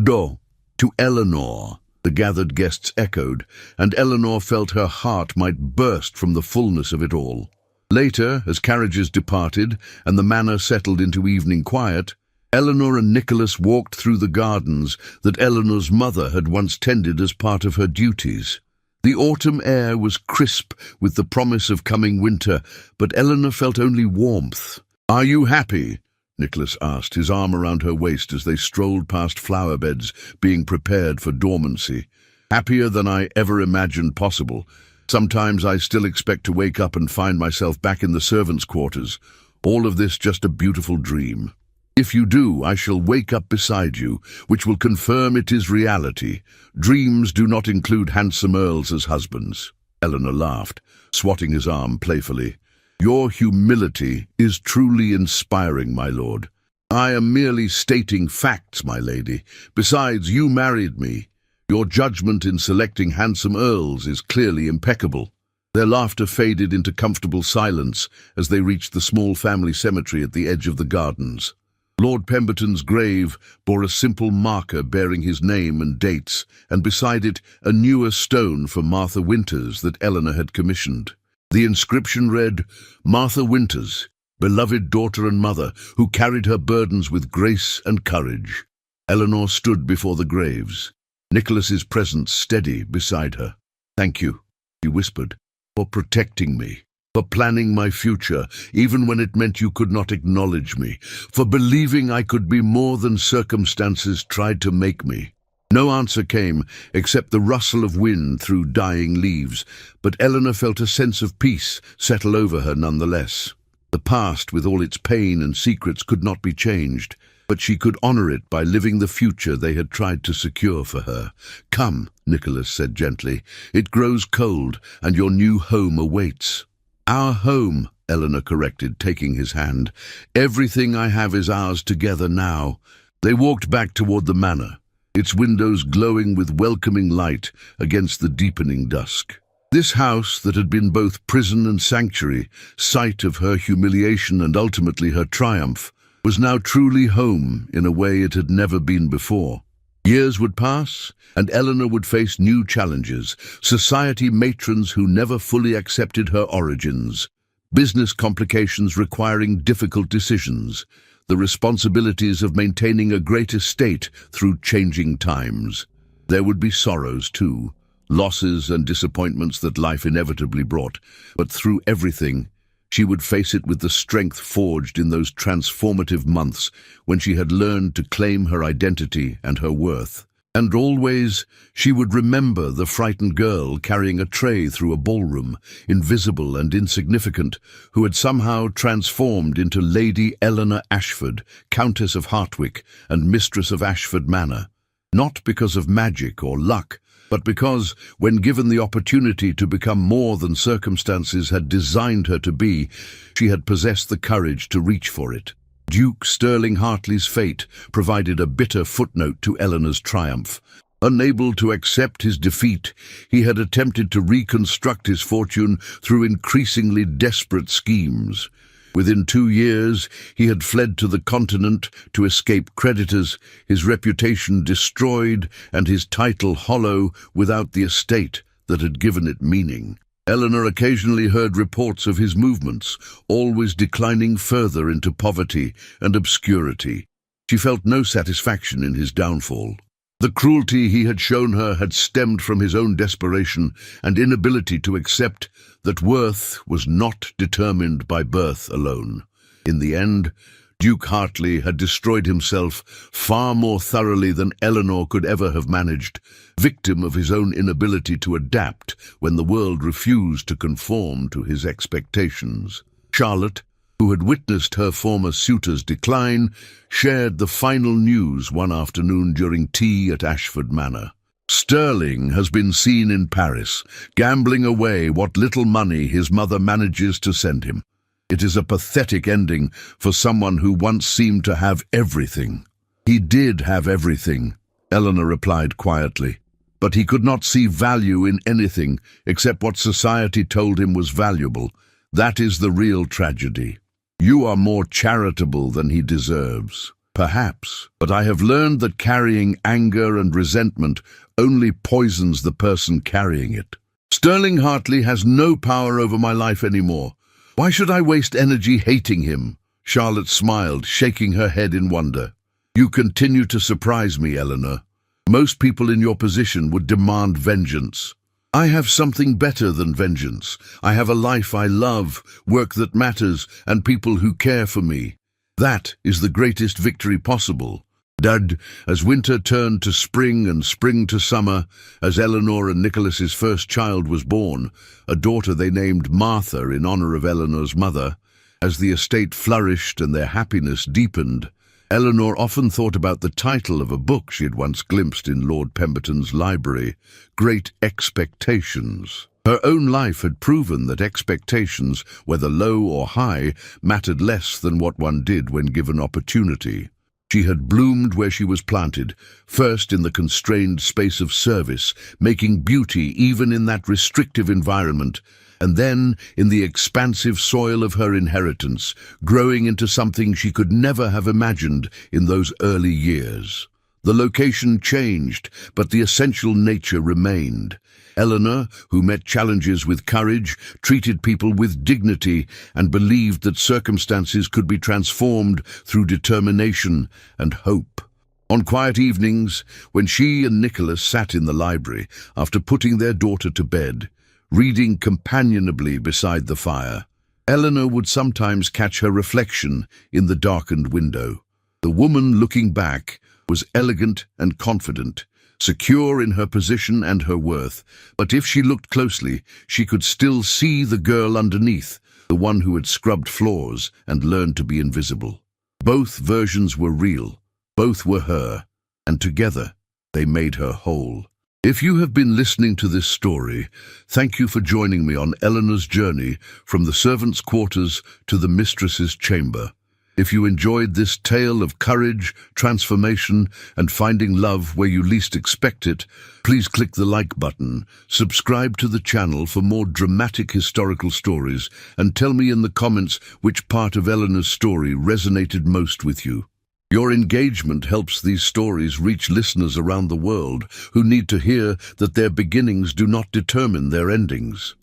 To Eleanor, the gathered guests echoed, and Eleanor felt her heart might burst from the fullness of it all. Later, as carriages departed and the manor settled into evening quiet, Eleanor and Nicholas walked through the gardens that Eleanor's mother had once tended as part of her duties. The autumn air was crisp with the promise of coming winter, but Eleanor felt only warmth. "Are you happy?" Nicholas asked, his arm around her waist as they strolled past flower beds being prepared for dormancy. "Happier than I ever imagined possible. Sometimes I still expect to wake up and find myself back in the servants' quarters. All of this just a beautiful dream. If you do, I shall wake up beside you, which will confirm it is reality. Dreams do not include handsome earls as husbands." Eleanor laughed, swatting his arm playfully. "Your humility is truly inspiring, my lord. I am merely stating facts, my lady. Besides, you married me. Your judgment in selecting handsome earls is clearly impeccable." Their laughter faded into comfortable silence as they reached the small family cemetery at the edge of the gardens. Lord Pemberton's grave bore a simple marker bearing his name and dates, and beside it a newer stone for Martha Winters that Eleanor had commissioned. The inscription read, "Martha Winters, beloved daughter and mother, who carried her burdens with grace and courage." Eleanor stood before the graves, Nicholas's presence steady beside her. "Thank you," she whispered, "for protecting me, for planning my future, even when it meant you could not acknowledge me, for believing I could be more than circumstances tried to make me." No answer came, except the rustle of wind through dying leaves, but Eleanor felt a sense of peace settle over her nonetheless. The past, with all its pain and secrets, could not be changed, but she could honor it by living the future they had tried to secure for her. "Come," Nicholas said gently, "it grows cold, and your new home awaits." "Our home," Eleanor corrected, taking his hand. "Everything I have is ours together now." They walked back toward the manor, its windows glowing with welcoming light against the deepening dusk. This house that had been both prison and sanctuary, site of her humiliation and ultimately her triumph, was now truly home in a way it had never been before. Years would pass, and Eleanor would face new challenges, society matrons who never fully accepted her origins, business complications requiring difficult decisions, the responsibilities of maintaining a great estate through changing times. There would be sorrows too, losses and disappointments that life inevitably brought, but through everything, she would face it with the strength forged in those transformative months when she had learned to claim her identity and her worth. And always she would remember the frightened girl carrying a tray through a ballroom, invisible and insignificant, who had somehow transformed into Lady Eleanor Ashford, Countess of Hartwick and Mistress of Ashford Manor. Not because of magic or luck, but because, when given the opportunity to become more than circumstances had designed her to be, she had possessed the courage to reach for it. Duke Sterling Hartley's fate provided a bitter footnote to Eleanor's triumph. Unable to accept his defeat, he had attempted to reconstruct his fortune through increasingly desperate schemes. Within 2 years, he had fled to the continent to escape creditors, his reputation destroyed and his title hollow without the estate that had given it meaning. Eleanor occasionally heard reports of his movements, always declining further into poverty and obscurity. She felt no satisfaction in his downfall. The cruelty he had shown her had stemmed from his own desperation and inability to accept that worth was not determined by birth alone. In the end, Duke Hartley had destroyed himself far more thoroughly than Eleanor could ever have managed, victim of his own inability to adapt when the world refused to conform to his expectations. Charlotte, who had witnessed her former suitor's decline, shared the final news one afternoon during tea at Ashford Manor. Sterling has been seen in Paris, gambling away what little money his mother manages to send him. It is a pathetic ending for someone who once seemed to have everything. He did have everything, Eleanor replied quietly, but he could not see value in anything except what society told him was valuable. That is the real tragedy. You are more charitable than he deserves. Perhaps, but I have learned that carrying anger and resentment only poisons the person carrying it. Sterling Hartley has no power over my life anymore. Why should I waste energy hating him? Charlotte smiled, shaking her head in wonder. You continue to surprise me, Eleanor. Most people in your position would demand vengeance. I have something better than vengeance. I have a life I love, work that matters, and people who care for me. That is the greatest victory possible. Dad, as winter turned to spring and spring to summer, as Eleanor and Nicholas's first child was born, a daughter they named Martha in honor of Eleanor's mother, as the estate flourished and their happiness deepened, Eleanor often thought about the title of a book she had once glimpsed in Lord Pemberton's library, Great Expectations. Her own life had proven that expectations, whether low or high, mattered less than what one did when given opportunity. She had bloomed where she was planted, first in the constrained space of service, making beauty even in that restrictive environment, and then in the expansive soil of her inheritance, growing into something she could never have imagined in those early years. The location changed, but the essential nature remained. Eleanor, who met challenges with courage, treated people with dignity, and believed that circumstances could be transformed through determination and hope. On quiet evenings, when she and Nicholas sat in the library after putting their daughter to bed, reading companionably beside the fire, Eleanor would sometimes catch her reflection in the darkened window. The woman looking back was elegant and confident, secure in her position and her worth, but if she looked closely, she could still see the girl underneath, the one who had scrubbed floors and learned to be invisible. Both versions were real, both were her, and together they made her whole. If you have been listening to this story, thank you for joining me on Eleanor's journey from the servants' quarters to the mistress's chamber. If you enjoyed this tale of courage, transformation, and finding love where you least expect it, please click the like button, subscribe to the channel for more dramatic historical stories, and tell me in the comments which part of Eleanor's story resonated most with you. Your engagement helps these stories reach listeners around the world who need to hear that their beginnings do not determine their endings.